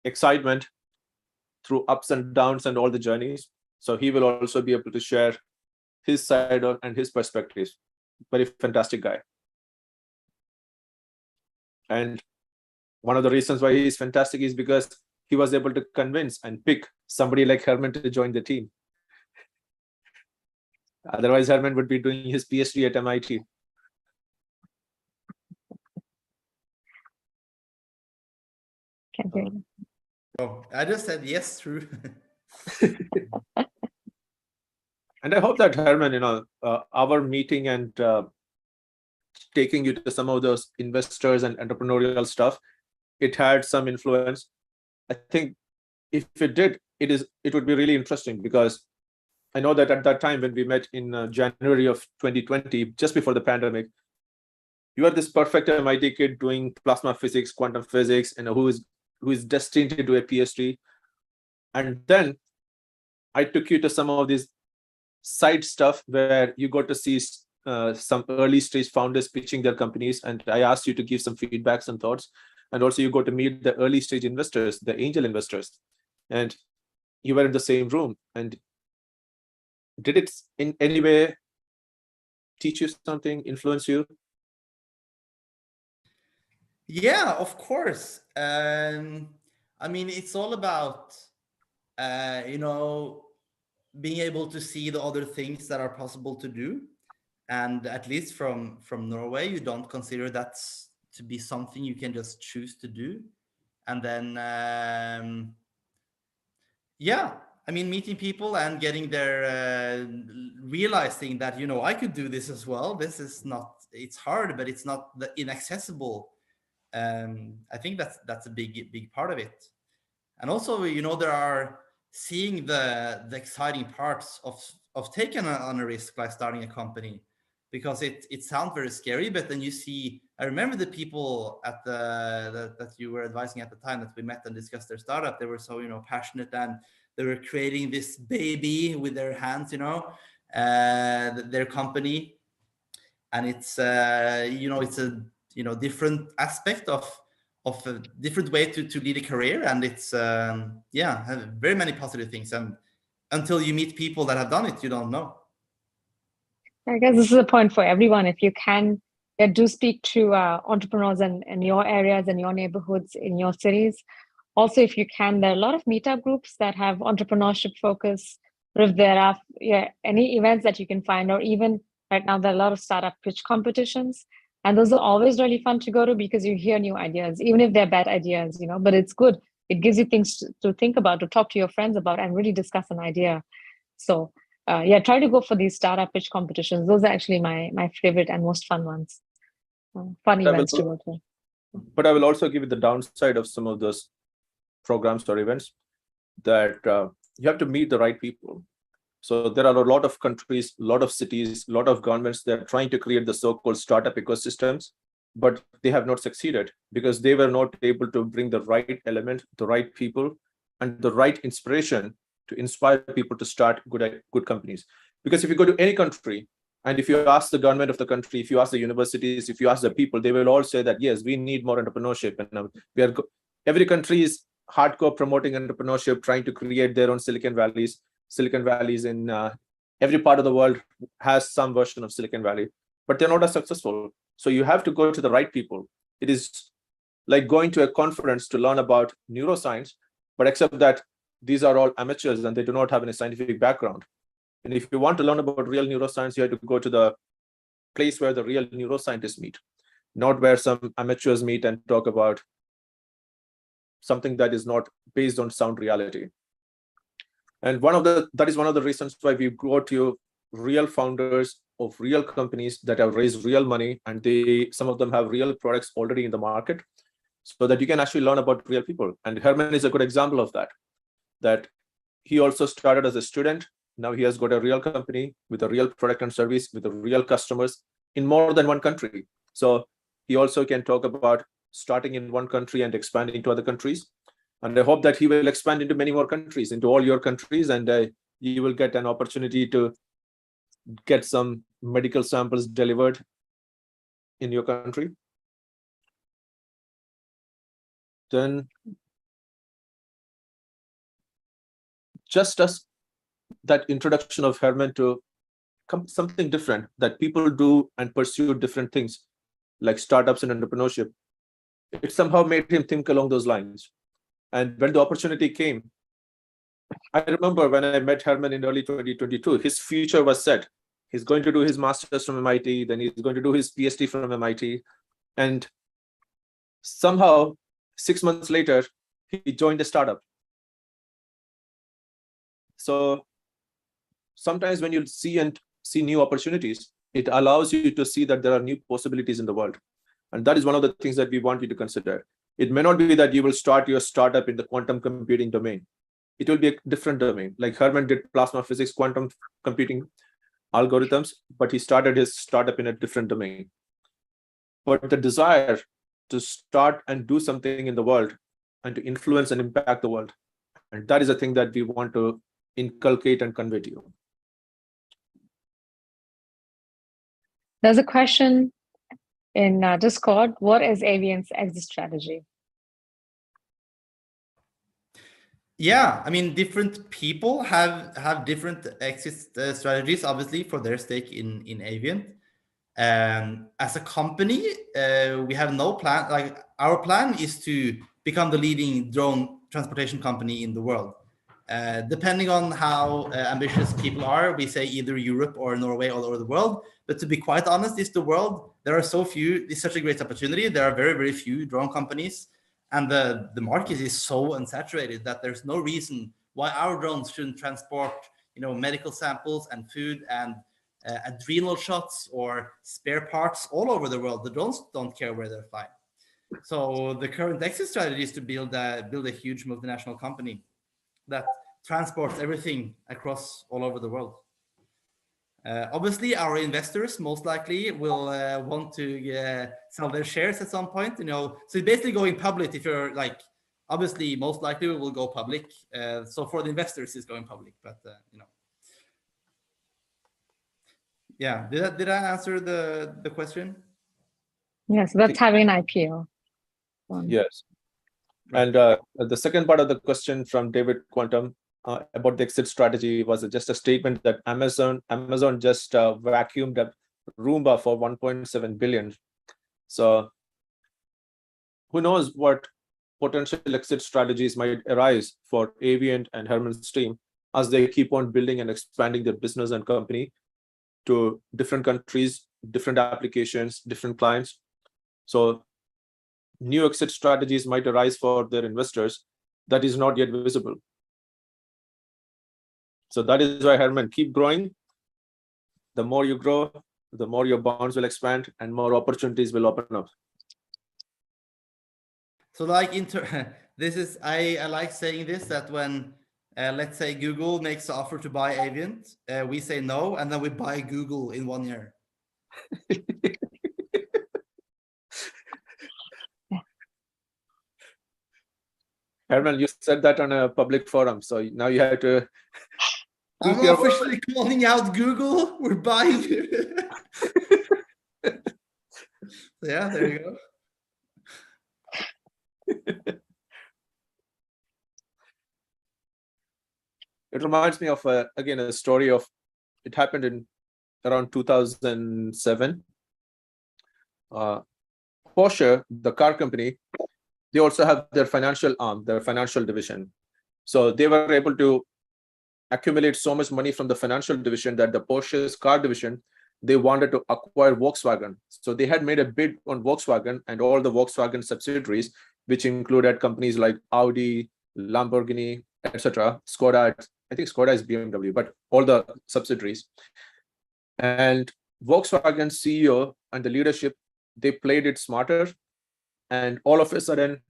excitement through ups and downs and all the journeys. So he will also be able to share his side and his perspectives. Very fantastic guy. And one of the reasons why he is fantastic is because he was able to convince and pick somebody like Herman to join the team. Otherwise, Herman would be doing his PhD at MIT. Can't hear you. Oh, I just said yes, true. And I hope that Herman, our meeting and taking you to some of those investors and entrepreneurial stuff, it had some influence. I think if it did, it would be really interesting, because I know that at that time when we met in January of 2020, just before the pandemic, you are this perfect MIT kid doing plasma physics, quantum physics, and who is destined to do a PhD. And then I took you to some of these side stuff where you got to see some early stage founders pitching their companies, and I asked you to give some feedbacks and thoughts. And also you got to meet the early stage investors, the angel investors, and you were in the same room. And did it in any way teach you something, influence you? Yeah, of course. I mean, it's all about, being able to see the other things that are possible to do. And at least from Norway, you don't consider that to be something you can just choose to do. And then, I mean, meeting people and getting there, realizing that, you know, I could do this as well. This is not, it's hard, but it's not inaccessible. I think that's a big part of it. And also, you know, there are seeing the exciting parts of taking on a risk like starting a company, because it sounds very scary, but then you see, I remember the people at that you were advising at the time that we met and discussed their startup, they were so, you know, passionate, and they were creating this baby with their hands, you know, their company. And it's, you know, it's a, you know, different aspect of a different way to lead a career. And it's, yeah, have very many positive things. And until you meet people that have done it, you don't know. I guess this is a point for everyone. If you can, do speak to entrepreneurs in your areas, in your neighborhoods, in your cities. Also, if you can, there are a lot of meetup groups that have entrepreneurship focus. But if there are any events that you can find, or even right now, there are a lot of startup pitch competitions. And those are always really fun to go to because you hear new ideas, even if they're bad ideas, you know, but it's good. It gives you things to think about, to talk to your friends about, and really discuss an idea. So yeah, try to go for these startup pitch competitions. Those are actually my favorite and most fun ones. Fun events to go to. But I will also give you the downside of some of those programs or events, that you have to meet the right people. So there are a lot of countries, a lot of cities, a lot of governments that are trying to create the so-called startup ecosystems, but they have not succeeded because they were not able to bring the right element, the right people, and the right inspiration to inspire people to start good companies. Because if you go to any country, and if you ask the government of the country, if you ask the universities, if you ask the people, they will all say that, yes, we need more entrepreneurship. And every country is hardcore promoting entrepreneurship, trying to create their own Silicon Valleys. Silicon Valleys in every part of the world has some version of Silicon Valley, but they're not as successful. So you have to go to the right people. It is like going to a conference to learn about neuroscience, but except that these are all amateurs and they do not have any scientific background. And if you want to learn about real neuroscience, you have to go to the place where the real neuroscientists meet, not where some amateurs meet and talk about something that is not based on sound reality. And that is one of the reasons why we go to real founders of real companies that have raised real money, and some of them have real products already in the market, so that you can actually learn about real people. And Herman is a good example of that he also started as a student. Now he has got a real company with a real product and service with the real customers in more than one country. So he also can talk about starting in one country and expanding to other countries. And I hope that he will expand into many more countries, into all your countries, and you will get an opportunity to get some medical samples delivered in your country. Then, just as that introduction of Herman to something different, that people do and pursue different things, like startups and entrepreneurship, it somehow made him think along those lines. And when the opportunity came, I remember when I met Herman in early 2022, his future was set. He's going to do his master's from MIT, then he's going to do his PhD from MIT. And somehow, 6 months later, he joined a startup. So sometimes when you see new opportunities, it allows you to see that there are new possibilities in the world. And that is one of the things that we want you to consider. It may not be that you will start your startup in the quantum computing domain. It will be a different domain. Like Herman did plasma physics, quantum computing algorithms, but he started his startup in a different domain. But the desire to start and do something in the world and to influence and impact the world, and that is a thing that we want to inculcate and convey to you. There's a question in Discord. What is Avian's exit strategy? Yeah, I mean, different people have different exit strategies, obviously, for their stake in Avian. As a company, we have no plan. Like, our plan is to become the leading drone transportation company in the world. Depending on how ambitious people are, we say either Europe or Norway, all over the world. But to be quite honest, it's the world. There are so few. It's such a great opportunity. There are very, very few drone companies, and the market is so unsaturated that there's no reason why our drones shouldn't transport, medical samples and food and adrenal shots or spare parts all over the world. The drones don't care where they're flying. So the current exit strategy is to build a huge multinational company that transports everything across all over the world. Obviously, our investors most likely will want to sell their shares at some point. So it's basically going public. If you're like, obviously, most likely we will go public. So for the investors, it's going public. But yeah. Did I answer the question? Yes, that's having an IPO. Yes. And the second part of the question from David Quantum about the exit strategy was just a statement that Amazon just vacuumed up Roomba for 1.7 billion. So who knows what potential exit strategies might arise for Avian and Herman's team as they keep on building and expanding their business and company to different countries, different applications, different clients. So new exit strategies might arise for their investors that is not yet visible. So that is why, Herman, keep growing. The more you grow, the more your bonds will expand and more opportunities will open up. So like this is, I like saying this, that when let's say Google makes the offer to buy Avian, we say no, and then we buy Google in 1 year. Herman, you said that on a public forum, so now you have to. I'm officially calling out Google. We're buying. So yeah, there you go. It reminds me of again a story of, it happened in around 2007. Porsche, the car company, they also have their financial arm, their financial division. So they were able to accumulate so much money from the financial division that the Porsche's car division, they wanted to acquire Volkswagen. So they had made a bid on Volkswagen and all the Volkswagen subsidiaries, which included companies like Audi, Lamborghini, etc. Skoda, I think Skoda is BMW, but all the subsidiaries. And Volkswagen CEO and the leadership, they played it smarter. And all of a sudden,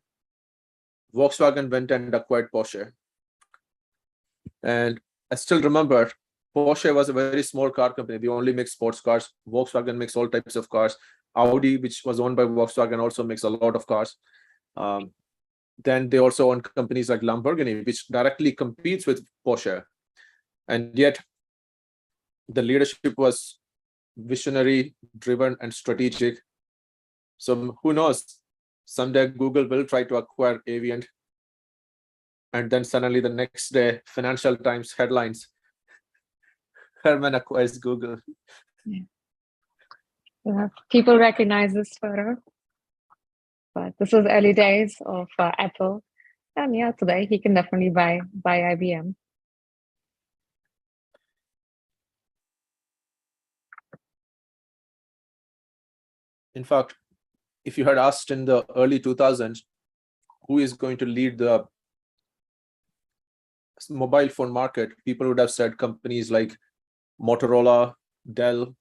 Volkswagen went and acquired Porsche. And I still remember, Porsche was a very small car company. They only make sports cars. Volkswagen makes all types of cars. Audi, which was owned by Volkswagen, also makes a lot of cars. Then they also own companies like Lamborghini, which directly competes with Porsche. And yet, the leadership was visionary, driven, and strategic. So who knows? Someday Google will try to acquire Avian. And then suddenly the next day, Financial Times headlines, Herman acquires Google. Yeah, people recognize this photo. But this was early days of Apple. And yeah, today he can definitely buy IBM. In fact, if you had asked in the early 2000s, who is going to lead the mobile phone market, people would have said companies like Motorola, Dell,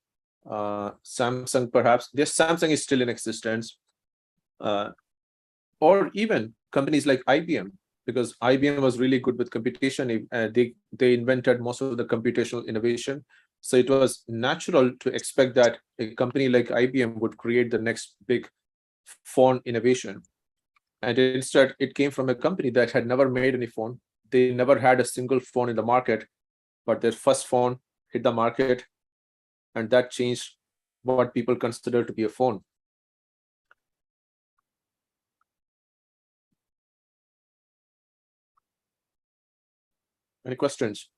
Samsung, perhaps. Yes, Samsung is still in existence. Or even companies like IBM, because IBM was really good with computation. They invented most of the computational innovation. So it was natural to expect that a company like IBM would create the next big phone innovation. And instead, it came from a company that had never made any phone. They never had a single phone in the market, but their first phone hit the market, and that changed what people consider to be a phone. Any questions?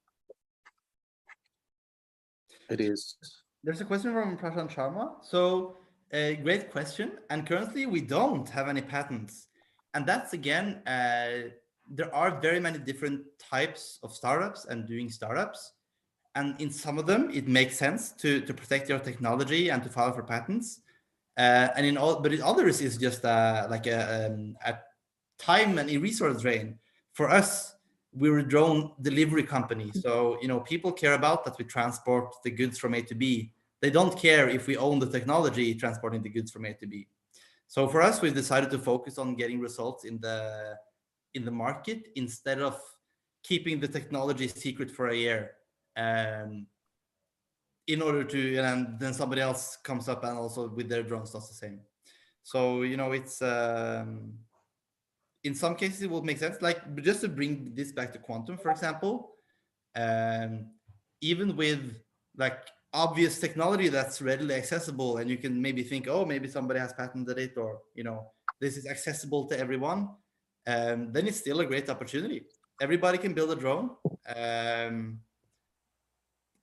It is. There's a question from Prashant Sharma. So a great question. And currently we don't have any patents. And that's again, there are very many different types of startups and doing startups. And in some of them, it makes sense to protect your technology and to file for patents. But in others, it's just like a time and a resource drain. For us, we're a drone delivery company. So, people care about that we transport the goods from A to B. They don't care if we own the technology transporting the goods from A to B. So for us, we've decided to focus on getting results in the market instead of keeping the technology secret for a year. In order to, and then somebody else comes up and also with their drones does the same. So, it's, in some cases it will make sense. Like, just to bring this back to quantum, for example, even with like obvious technology that's readily accessible, and you can maybe think, oh, maybe somebody has patented it, or, this is accessible to everyone, then it's still a great opportunity. Everybody can build a drone.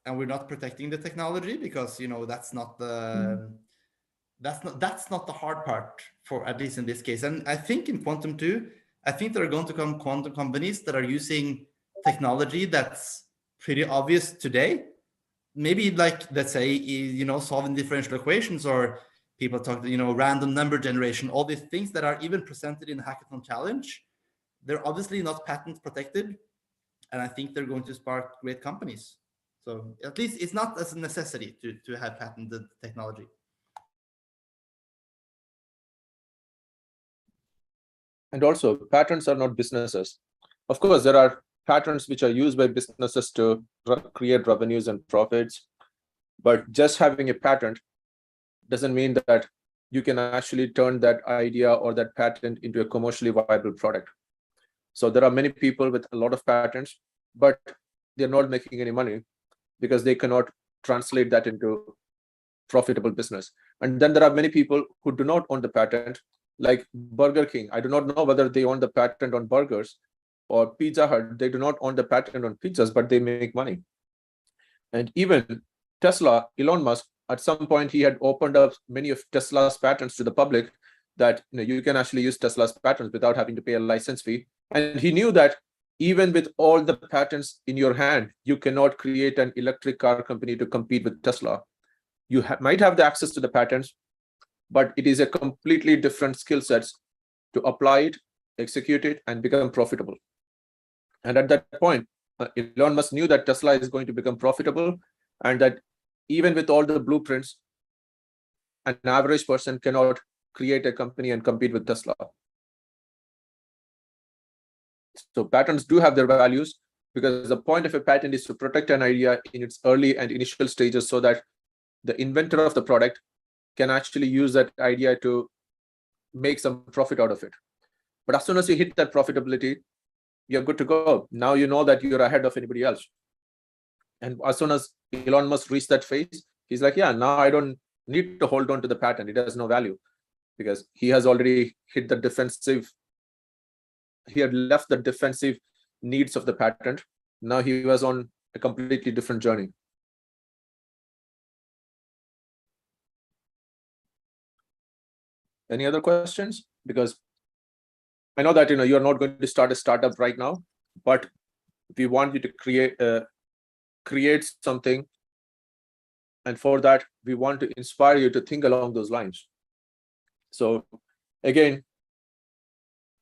And we're not protecting the technology because that's not the hard part, for at least in this case. And I think in quantum too, I think there are going to come quantum companies that are using technology that's pretty obvious today. Maybe like, let's say, solving differential equations, or people talk, random number generation, all these things that are even presented in the hackathon challenge. They're obviously not patent protected, and I think they're going to spark great companies. So at least it's not as a necessity to have patented technology. And also, patents are not businesses. Of course, there are patents which are used by businesses to create revenues and profits. But just having a patent doesn't mean that you can actually turn that idea or that patent into a commercially viable product. So there are many people with a lot of patents, but they're not making any money because they cannot translate that into profitable business. And then there are many people who do not own the patent, like Burger King. I do not know whether they own the patent on burgers, or Pizza Hut. They do not own the patent on pizzas, but they make money. And even Tesla, Elon Musk, at some point, he had opened up many of Tesla's patents to the public, that you can actually use Tesla's patents without having to pay a license fee. And he knew that even with all the patents in your hand, you cannot create an electric car company to compete with Tesla. You might have the access to the patents, but it is a completely different skill sets to apply it, execute it, and become profitable. And at that point, Elon Musk knew that Tesla is going to become profitable, and that even with all the blueprints, an average person cannot create a company and compete with Tesla. So patents do have their values, because the point of a patent is to protect an idea in its early and initial stages, so that the inventor of the product can actually use that idea to make some profit out of it. But as soon as you hit that profitability, you're good to go. Now you know that you're ahead of anybody else. And as soon as Elon Musk reached that phase, he's like, yeah, now I don't need to hold on to the patent. It has no value, because he has already hit the defensive. He had left the defensive needs of the patent. Now he was on a completely different journey. Any other questions? Because I know that you're not going to start a startup right now, but we want you to create something, and for that we want to inspire you to think along those lines. So again,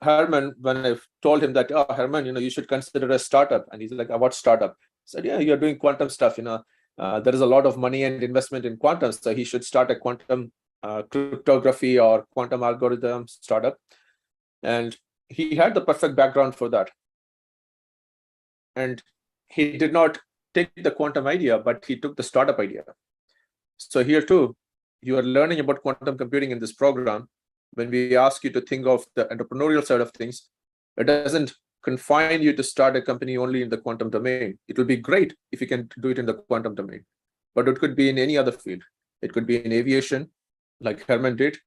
Herman, when I told him that, oh, Herman, you should consider a startup, and he's like, what startup? I said, yeah, you're doing quantum stuff. There is a lot of money and investment in quantum, so he should start a quantum cryptography or quantum algorithm startup. And he had the perfect background for that. And he did not take the quantum idea, but he took the startup idea. So here too, you are learning about quantum computing in this program. When we ask you to think of the entrepreneurial side of things, it doesn't confine you to start a company only in the quantum domain. It will be great if you can do it in the quantum domain, but it could be in any other field. It could be in aviation, like Herman did,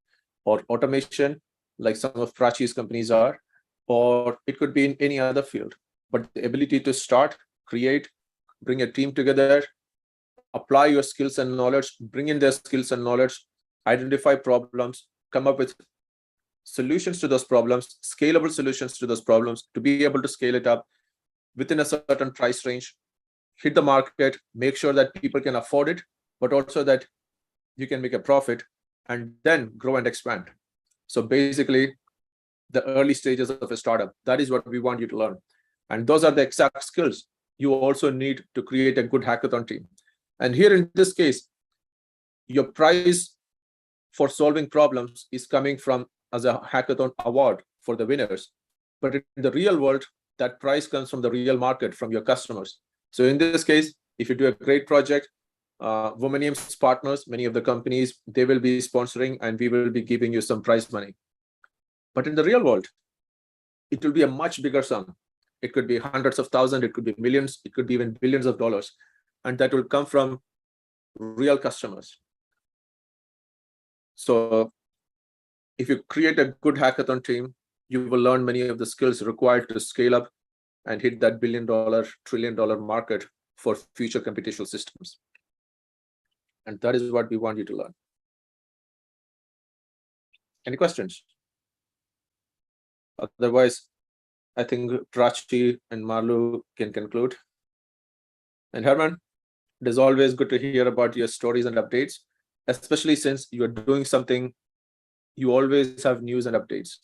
or automation, like some of Prachi's companies are, or it could be in any other field. But the ability to start, create, bring a team together, apply your skills and knowledge, bring in their skills and knowledge, identify problems, come up with solutions to those problems, scalable solutions to those problems, to be able to scale it up within a certain price range, hit the market, make sure that people can afford it, but also that you can make a profit, and then grow and expand. So basically, the early stages of a startup, that is what we want you to learn. And those are the exact skills you also need to create a good hackathon team. And here in this case, your prize for solving problems is coming from as a hackathon award for the winners. But in the real world, that prize comes from the real market, from your customers. So in this case, if you do a great project, Womanium's partners, many of the companies, they will be sponsoring and we will be giving you some prize money. But in the real world, it will be a much bigger sum. It could be hundreds of thousands, it could be millions, it could be even billions of dollars. And that will come from real customers. So if you create a good hackathon team, you will learn many of the skills required to scale up and hit that $1 billion, $1 trillion market for future computational systems. And that is what we want you to learn. Any questions? Otherwise, I think Prachi and Marlu can conclude. And Herman, it is always good to hear about your stories and updates, especially since you are doing something, you always have news and updates.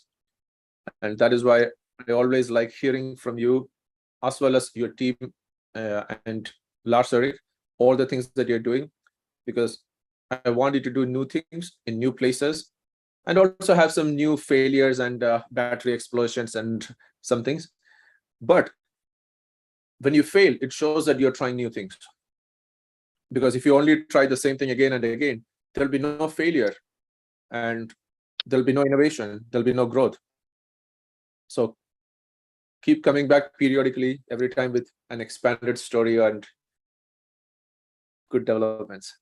And that is why I always like hearing from you, as well as your team and Lars Erik, all the things that you're doing, because I want you to do new things in new places and also have some new failures and battery explosions and some things. But when you fail, it shows that you're trying new things. Because if you only try the same thing again and again, there'll be no failure and there'll be no innovation, there'll be no growth. So keep coming back periodically, every time with an expanded story and good developments.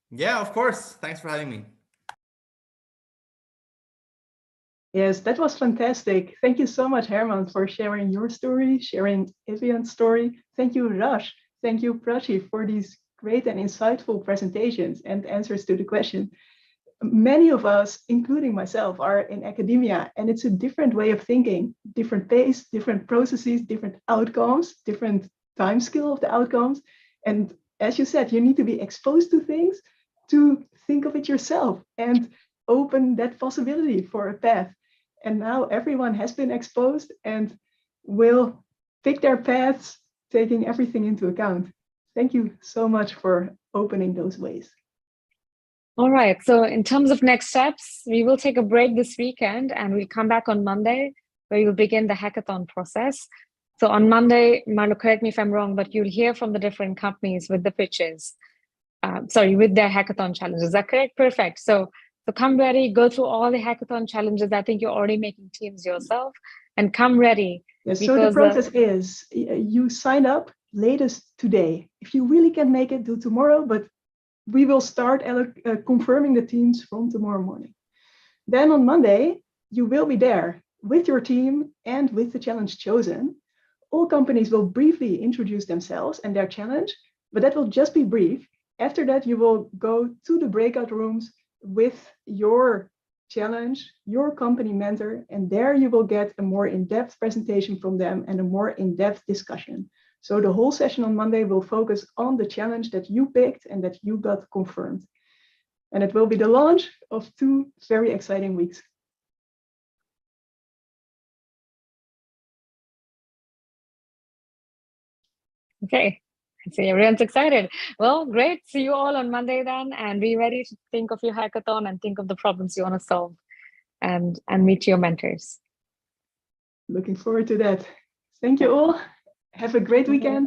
Yeah, of course. Thanks for having me. Yes, that was fantastic. Thank you so much, Herman, for sharing your story, sharing Avian's story. Thank you, Raj. Thank you, Prachi, for these great and insightful presentations and answers to the question. Many of us, including myself, are in academia, and it's a different way of thinking, different pace, different processes, different outcomes, different time scale of the outcomes. And as you said, you need to be exposed to things to think of it yourself and open that possibility for a path. And now everyone has been exposed and will pick their paths, taking everything into account. Thank you so much for opening those ways. All right, so in terms of next steps, we will take a break this weekend and we'll come back on Monday where you'll begin the hackathon process. So on Monday, Marlo, correct me if I'm wrong, but you'll hear from the different companies with the pitches, with their hackathon challenges. Is that correct? Perfect. So come ready, go through all the hackathon challenges. I think you're already making teams yourself, and come ready. Yes, so the process is you sign up latest today. If you really can make it, do tomorrow, but we will start confirming the teams from tomorrow morning. Then on Monday, you will be there with your team and with the challenge chosen. All companies will briefly introduce themselves and their challenge, but that will just be brief. After that, you will go to the breakout rooms with your challenge, your company mentor, and there you will get a more in-depth presentation from them and a more in-depth discussion. So the whole session on Monday will focus on the challenge that you picked and that you got confirmed. And it will be the launch of 2 very exciting weeks. Okay, I see everyone's excited. Well, great. See you all on Monday then, and be ready to think of your hackathon and think of the problems you want to solve and meet your mentors. Looking forward to that. Thank you all. Have a great weekend.